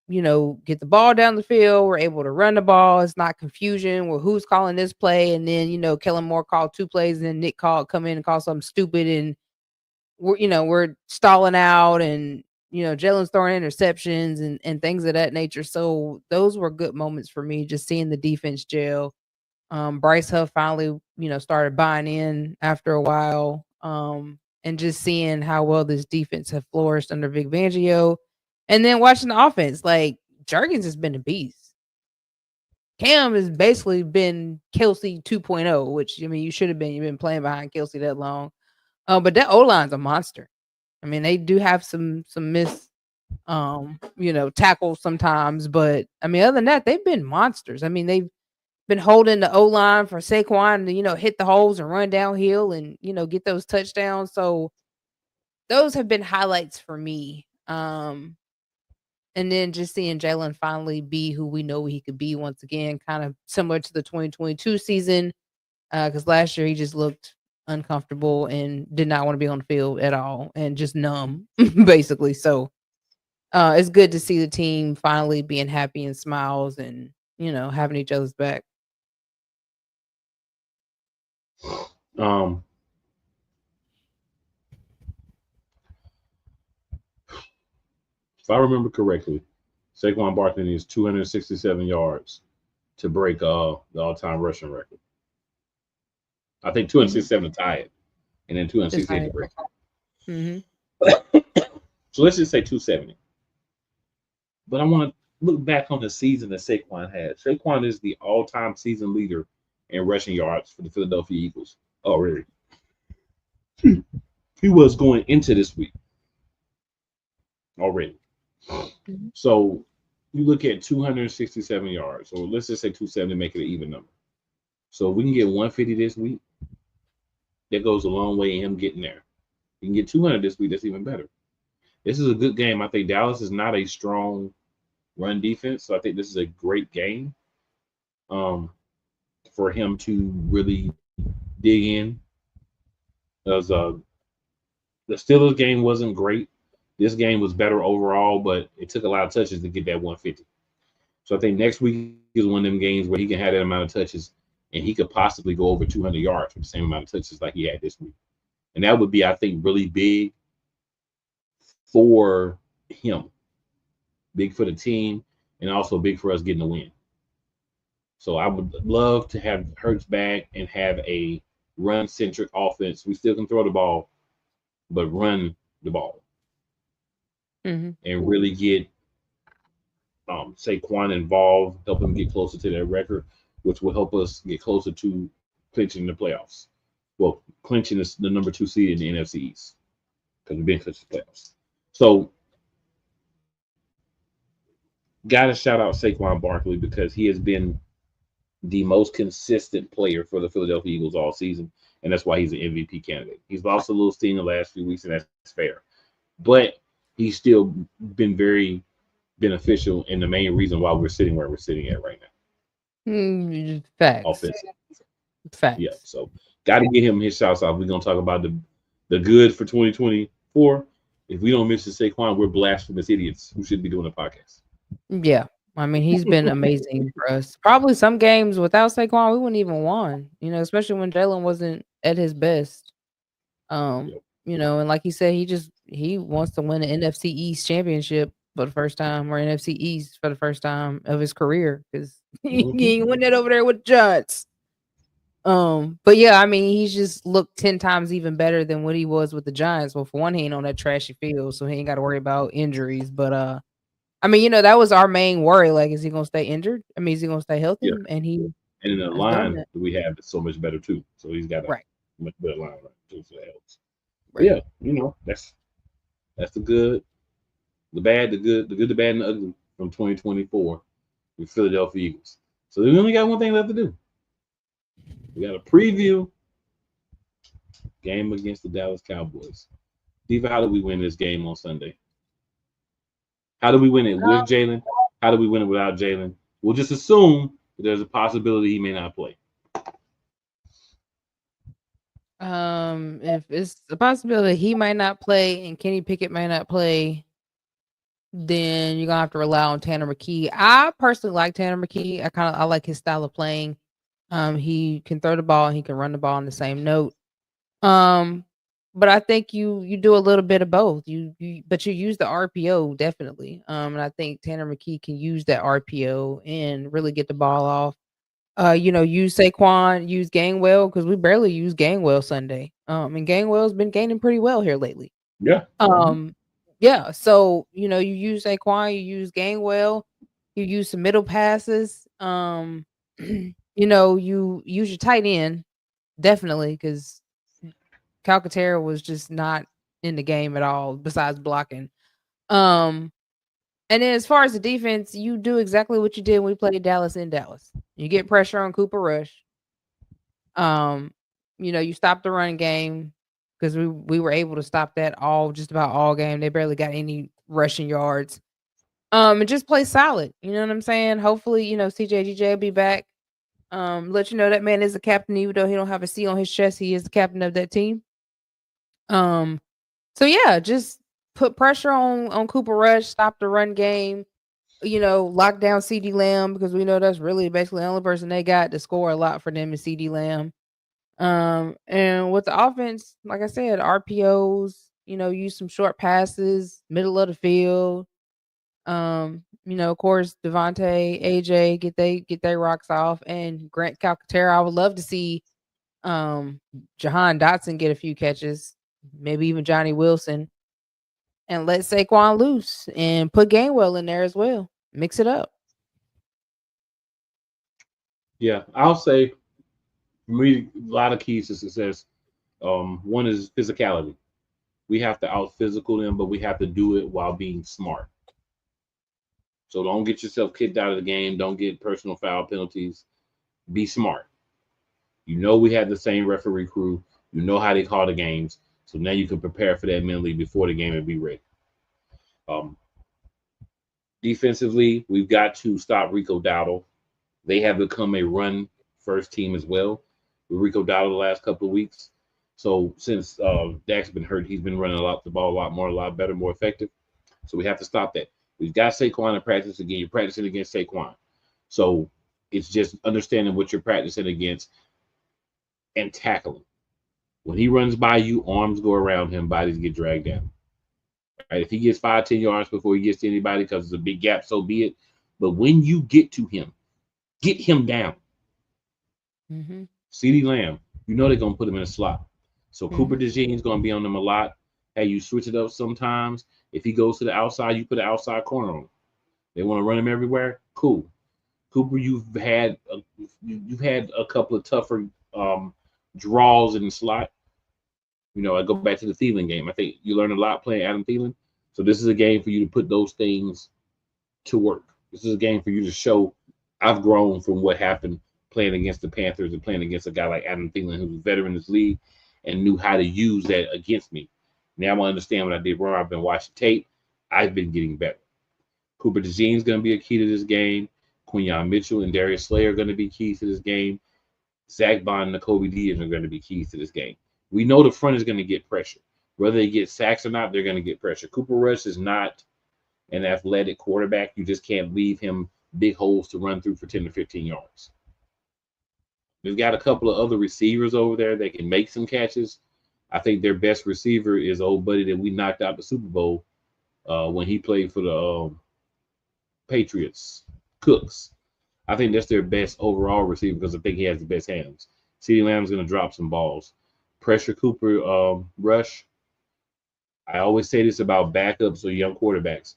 get the ball down the field. We're able to run the ball. It's not confusion with who's calling this play. And then, Kellen Moore called 2 plays and then Nick come in and call something stupid. And we're stalling out and, Jalen's throwing interceptions and things of that nature. So those were good moments for me, just seeing the defense gel. Bryce Huff finally, started buying in after a while. And just seeing how well this defense have flourished under Vic Fangio. And then watching the offense, like Jergens has been a beast. Cam has basically been Kelsey 2.0, which, you've been playing behind Kelsey that long. But that O-line's a monster. I mean, they do have some miss, tackles sometimes. But, other than that, they've been monsters. They've been holding the O-line for Saquon to, hit the holes and run downhill and, get those touchdowns. So those have been highlights for me. And then just seeing Jalen finally be who we know he could be once again, kind of similar to the 2022 season. Because last year he just looked uncomfortable and did not want to be on the field at all and just numb, basically. So it's good to see the team finally being happy and smiles and, having each other's back. If I remember correctly, Saquon Barkley needs 267 yards to break the all-time rushing record. I think 267 to tie it, and then 268 to break it. Mm-hmm. So let's just say 270. But I want to look back on the season that Saquon had. Saquon is the all-time season leader in rushing yards for the Philadelphia Eagles. Oh, really? He was going into this week already. Mm-hmm. So you look at 267 yards. So let's just say 270 to make it an even number. So if we can get 150 this week, that goes a long way in him getting there. You can get 200 this week. That's even better. This is a good game. I think Dallas is not a strong run defense, so I think this is a great game for him to really dig in. Because the Steelers game wasn't great. This game was better overall, but it took a lot of touches to get that 150. So I think next week is one of them games where he can have that amount of touches, and he could possibly go over 200 yards with the same amount of touches like he had this week. And that would be, I think, really big for him, big for the team, and also big for us getting a win. So I would love to have Hurts back and have a run-centric offense. We still can throw the ball, but run the ball and really get Saquon involved, help him get closer to that record, which will help us get closer to clinching the playoffs. Well, clinching the number 2 seed in the NFC East because we've been clinching the playoffs. So, got to shout out Saquon Barkley because he has been the most consistent player for the Philadelphia Eagles all season, and that's why he's an MVP candidate. He's lost a little steam the last few weeks, and that's fair. But he's still been very beneficial and the main reason why we're sitting where we're sitting at right now. Facts. Offensive. Facts. Yeah, so got to get him his shouts out. We're going to talk about the good for 2024. If we don't mention Saquon, we're blasphemous idiots who should be doing a podcast. Yeah. I mean, he's been amazing for us. Probably some games without Saquon, we wouldn't even won, especially when Jalen wasn't at his best. And like he said, he wants to win the NFC East championship for the first time, or NFC East for the first time of his career, because he ain't win that over there with the Giants. But yeah, I mean, he's just looked 10 times even better than what he was with the Giants. Well, for one, he ain't on that trashy field, so he ain't got to worry about injuries. But I mean, that was our main worry. Like, is he gonna stay injured? I mean, is he gonna stay healthy? Yeah. And in the line that we have is so much better too. So he's got a much better line too, so that helps. Right. Yeah, that's the good, the bad, the good, the bad, and the ugly from 2024 with Philadelphia Eagles. So we only got one thing left to do. We got a preview game against the Dallas Cowboys. Diva, how do we win this game on Sunday? How do we win it with Jalen? How do we win it without Jalen? We'll just assume that there's a possibility he may not play. If it's a possibility he might not play and Kenny Pickett might not play, then you're gonna have to rely on Tanner McKee. I personally like Tanner McKee. I like his style of playing. He can throw the ball and he can run the ball on the same note. But I think you do a little bit of both. But you use the RPO definitely. And I think Tanner McKee can use that RPO and really get the ball off. Use Saquon, use Gainwell, because we barely use Gainwell Sunday. And Gainwell's been gaining pretty well here lately. Yeah. Yeah. So, you use Saquon, you use Gainwell, you use some middle passes. You use your tight end, definitely, because Calcaterra was just not in the game at all, besides blocking. And then as far as the defense, you do exactly what you did when we played Dallas in Dallas. You get pressure on Cooper Rush. You stop the run game because we were able to stop that just about all game. They barely got any rushing yards. And just play solid. You know what I'm saying? Hopefully, CJGJ will be back. Let you know that man is the captain, even though he don't have a C on his chest. He is the captain of that team. So yeah, just put pressure on Cooper Rush, stop the run game, lock down CeeDee Lamb, because we know that's really basically the only person they got to score a lot for them is CeeDee Lamb. And with the offense, like I said, RPOs, use some short passes, middle of the field. Of course, Devontae, AJ get their rocks off, and Grant Calcaterra. I would love to see Jahan Dotson get a few catches, maybe even Johnny Wilson, and let Saquon loose and put Gainwell in there as well. Mix it up. Yeah, I'll say for me, a lot of keys to success. One is physicality. We have to out physical them, but we have to do it while being smart. So don't get yourself kicked out of the game. Don't get personal foul penalties. Be smart. We have the same referee crew. You know how they call the games. So now you can prepare for that mentally before the game and be ready. Defensively, we've got to stop Rico Dowdle. They have become a run-first team as well with Rico Dowdle the last couple of weeks. So since Dak's been hurt, he's been running the ball a lot better, more effective. So we have to stop that. We've got Saquon in practice again. You're practicing against Saquon. So it's just understanding what you're practicing against and tackling. When he runs by you, arms go around him, bodies get dragged down. Right? If he gets 5-10 yards before he gets to anybody because it's a big gap, so be it. But when you get to him, get him down. Mm-hmm. CeeDee Lamb, you know they're going to put him in a slot. So Cooper DeJean's going to be on them a lot. Hey, you switch it up sometimes. If he goes to the outside, you put an outside corner on him. They want to run him everywhere. Cool. Cooper, you've had a couple of tougher draws in the slot. You know, I go back to the Thielen game. I think you learned a lot playing Adam Thielen. So this is a game for you to put those things to work. This is a game for you to show I've grown from what happened playing against the Panthers and playing against a guy like Adam Thielen, who's a veteran in this league and knew how to use that against me. Now I understand what I did wrong. I've been watching tape. I've been getting better. Cooper DeJean's going to be a key to this game. Quinyon Mitchell and Darius Slay are going to be keys to this game. Zach Bond and Nakobe Dean are going to be keys to this game. We know the front is going to get pressure. Whether they get sacks or not, they're going to get pressure. Cooper Rush is not an athletic quarterback. You just can't leave him big holes to run through for 10 to 15 yards. We've got a couple of other receivers over there that can make some catches. I think their best receiver is old buddy that we knocked out the Super Bowl when he played for the Patriots, Cooks. I think that's their best overall receiver because I think he has the best hands. CeeDee Lamb's going to drop some balls. Pressure Cooper Rush. I always say this about backups or young quarterbacks.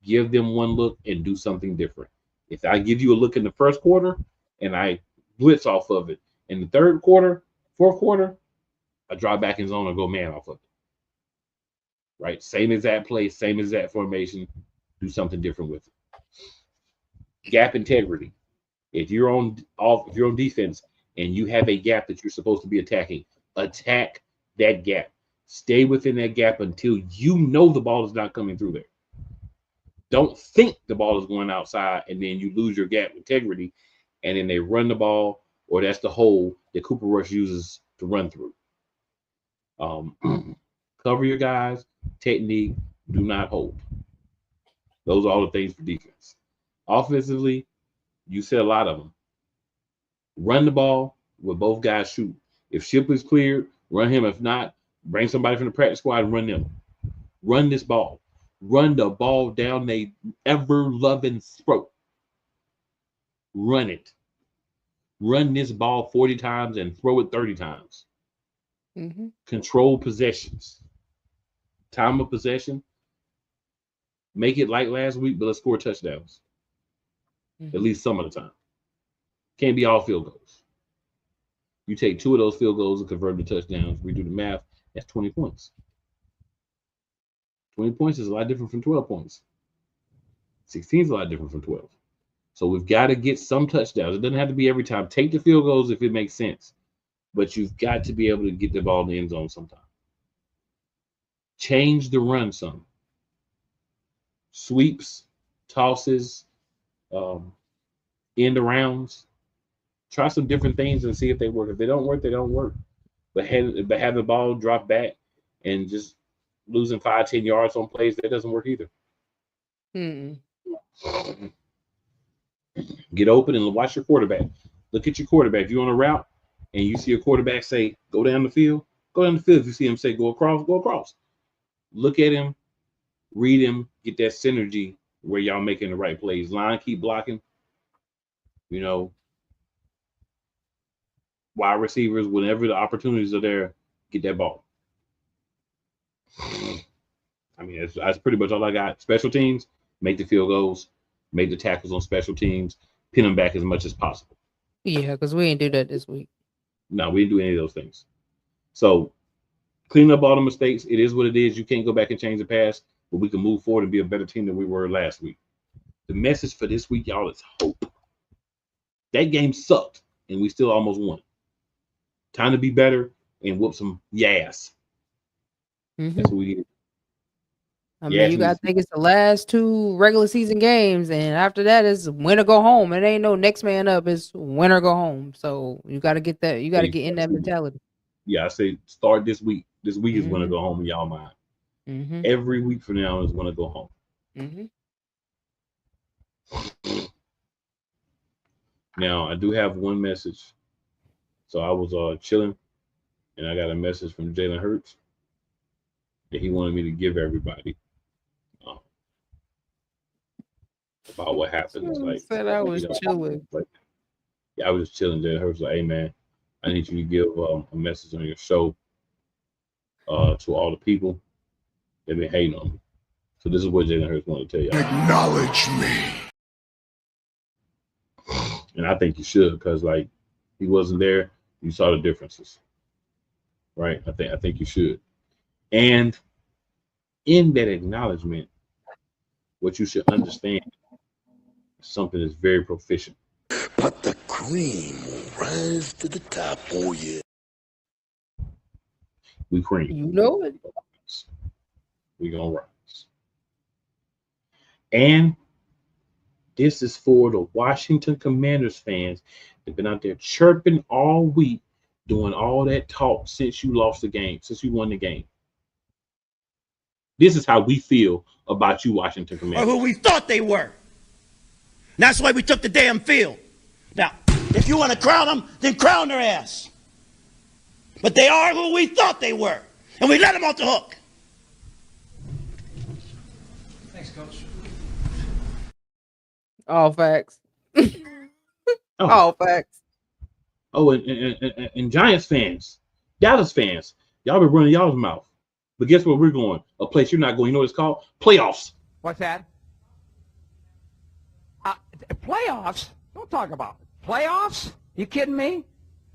Give them one look and do something different. If I give you a look in the first quarter and I blitz off of it, in the third quarter, fourth quarter, I drop back in zone or go man off of it. Right? Same exact play, same exact formation. Do something different with it. Gap integrity. If you're on defense and you have a gap that you're supposed to be attacking, attack that gap. Stay within that gap until you know the ball is not coming through there. Don't think the ball is going outside and then you lose your gap integrity and then they run the ball or that's the hole that Cooper Rush uses to run through. Cover your guys, technique, do not hold. Those are all the things for defense. Offensively, you said a lot of them. Run the ball with both guys shoot. If Shipley's cleared, run him. If not, bring somebody from the practice squad and run them. Run this ball. Run the ball down they ever-loving throat. Run it. Run this ball 40 times and throw it 30 times. Mm-hmm. Control possessions. Time of possession. Make it like last week, but let's score touchdowns. Mm-hmm. At least some of the time. Can't be all field goals. You take 2 of those field goals and convert them to touchdowns. We do the math. That's 20 points. 20 points is a lot different from 12 points. 16 is a lot different from 12. So we've got to get some touchdowns. It doesn't have to be every time. Take the field goals if it makes sense. But you've got to be able to get the ball in the end zone sometime. Change the run some. Sweeps, tosses, end arounds. Try some different things and see if they work. If they don't work, they don't work. But have the ball drop back and just losing 5-10 yards on plays, that doesn't work either. Get open and watch your quarterback. Look at your quarterback. If you're on a route and you see a quarterback say, go down the field, go down the field. If you see him say, go across, go across. Look at him, read him, get that synergy where y'all making the right plays. Line, keep blocking. You know, wide receivers, whenever the opportunities are there, get that ball. I mean, that's pretty much all I got. Special teams, make the field goals, make the tackles on special teams, pin them back as much as possible. Yeah, because we didn't do that this week. No, we didn't do any of those things. So clean up all the mistakes. It is what it is. You can't go back and change the past, but we can move forward and be a better team than we were last week. The message for this week, y'all, is hope. That game sucked, and we still almost won. Time to be better and whoop some ass. Mhm. That's what we need. I mean, you got to think it's the last 2 regular season games, and after that is win or go home. It ain't no next man up. It's win or go home. So you got to get that. You got to get in that mentality. Yeah, I say start this week. This week is when to Mhm. go home in y'all mind. Mhm. Every week from now is when to go home. Mhm. Now I do have one message. So I was chilling, and I got a message from Jalen Hurts that he wanted me to give everybody about what happens. Like, Said I was you know, chilling. like, yeah, I was just chilling. Jalen Hurts was like, "Hey man, I need you to give a message on your show to all the people that been hating on me." So this is what Jalen Hurts wanted to tell y'all. Acknowledge me. And I think you should, because like he wasn't there, you saw the differences, right? I think you should. And in that acknowledgement, what you should understand is something that's very proficient. But the cream will rise to the top. Oh yeah. We cream. You know it. We gonna rise. And this is for the Washington Commanders fans that been out there chirping all week, doing all that talk since you lost the game, since you won the game. This is how we feel about you, Washington Commanders. Or who we thought they were. And that's why we took the damn field. Now, if you want to crown them, then crown their ass. But they are who we thought they were. And we let them off the hook. Thanks, Coach. All facts. Oh. All facts. Oh, and Giants fans, Dallas fans, y'all been running y'all's mouth. But guess where we're going? A place you're not going. You know what it's called? Playoffs. What's that? Playoffs? Don't talk about it. Playoffs? You kidding me?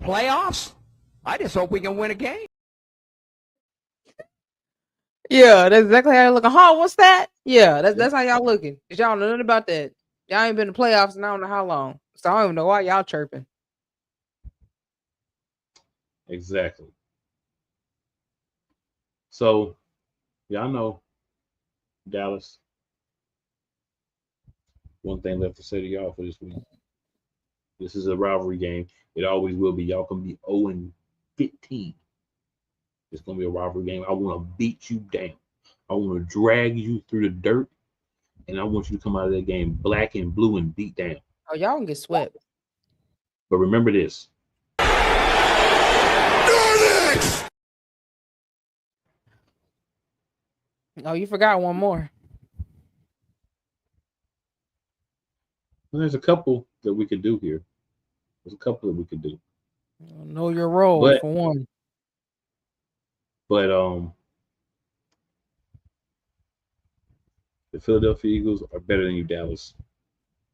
Playoffs? I just hope we can win a game. Yeah, that's exactly how you're looking. Huh? What's that? Yeah, that's how y'all looking. Cause y'all know nothing about that. Y'all ain't been to playoffs in I don't know how long. So I don't even know why y'all chirping. Exactly. So, y'all know, Dallas, one thing left to say to y'all for this week. This is a rivalry game. It always will be. Y'all can be 0-15. It's going to be a rivalry game. I want to beat you down. I want to drag you through the dirt, and I want you to come out of that game black and blue and beat down. Oh, y'all can get swept. But remember this. Oh, you forgot one more. Well, there's a couple that we could do here. There's a couple that we could do. Know your role for one. But the Philadelphia Eagles are better than you, Dallas.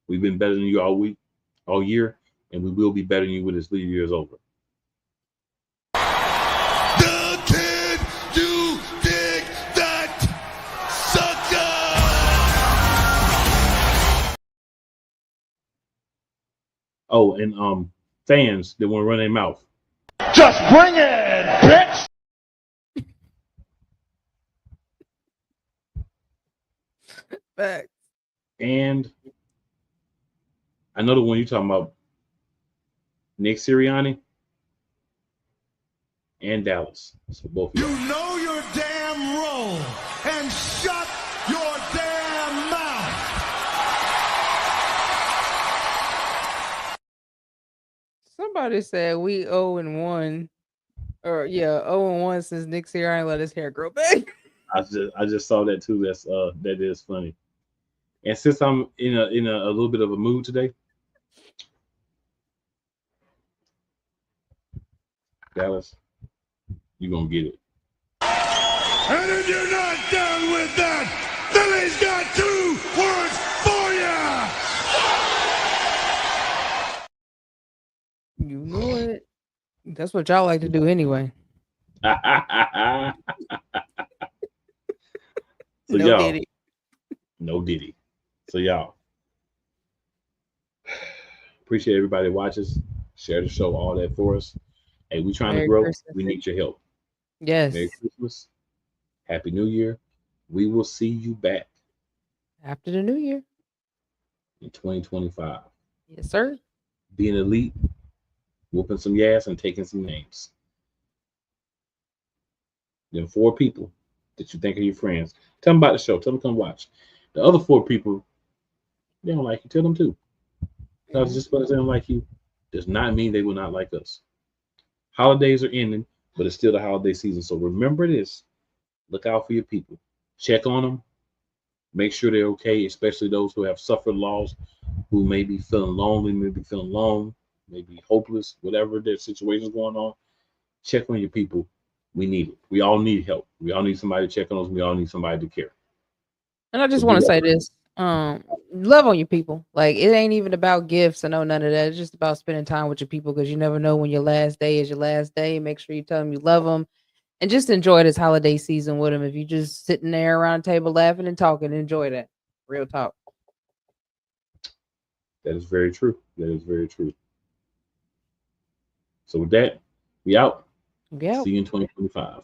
We've been better than you all week, all year, and we will be better than you when this league year is over. Can you dig that sucker? Oh, and fans that want to run their mouth. Just bring it, bitch! Facts. And I know the one you're talking about, Nick Sirianni and Dallas. So both of You you. know your damn role and shut your damn mouth. Somebody said we 0-1. Or yeah, 0-1 since Nick Sirianni let his hair grow back. I just saw that too. That is funny. And since I'm in a little bit of a mood today, Dallas, you're gonna get it. And if you're not down with that, Philly's got 2 words for you. You know it. That's what y'all like to do anyway. So No y'all, diddy. no diddy. So y'all, appreciate everybody that watches, share the show, all that for us. Hey, we trying Merry to grow. Christmas. We need your help. Yes. Merry Christmas, Happy New Year. We will see you back After the new year. in 2025. Yes, sir. Being elite, whooping some ass, and taking some names. Then 4 people that you think are your friends. Tell them about the show. Tell them to come watch. The other 4 people, they don't like you. Tell them too. Because just because they don't like you does not mean they will not like us. Holidays are ending, but it's still the holiday season. So remember this. Look out for your people. Check on them. Make sure they're okay, especially those who have suffered loss, who may be feeling lonely, maybe feeling alone, maybe hopeless, whatever their situation is going on. Check on your people. We need it. We all need help. We all need somebody to check on us. We all need somebody to care. And I just So want do to say that. this. Love on your people. Like, it ain't even about gifts. I know none of that. It's just about spending time with your people, because you never know when your last day is your last day. Make sure you tell them you love them, and just enjoy this holiday season with them. If you just sitting there around the table laughing and talking, enjoy that. Real talk. That is very true. That is very true. So with that, we out. Yeah. See you in 2025.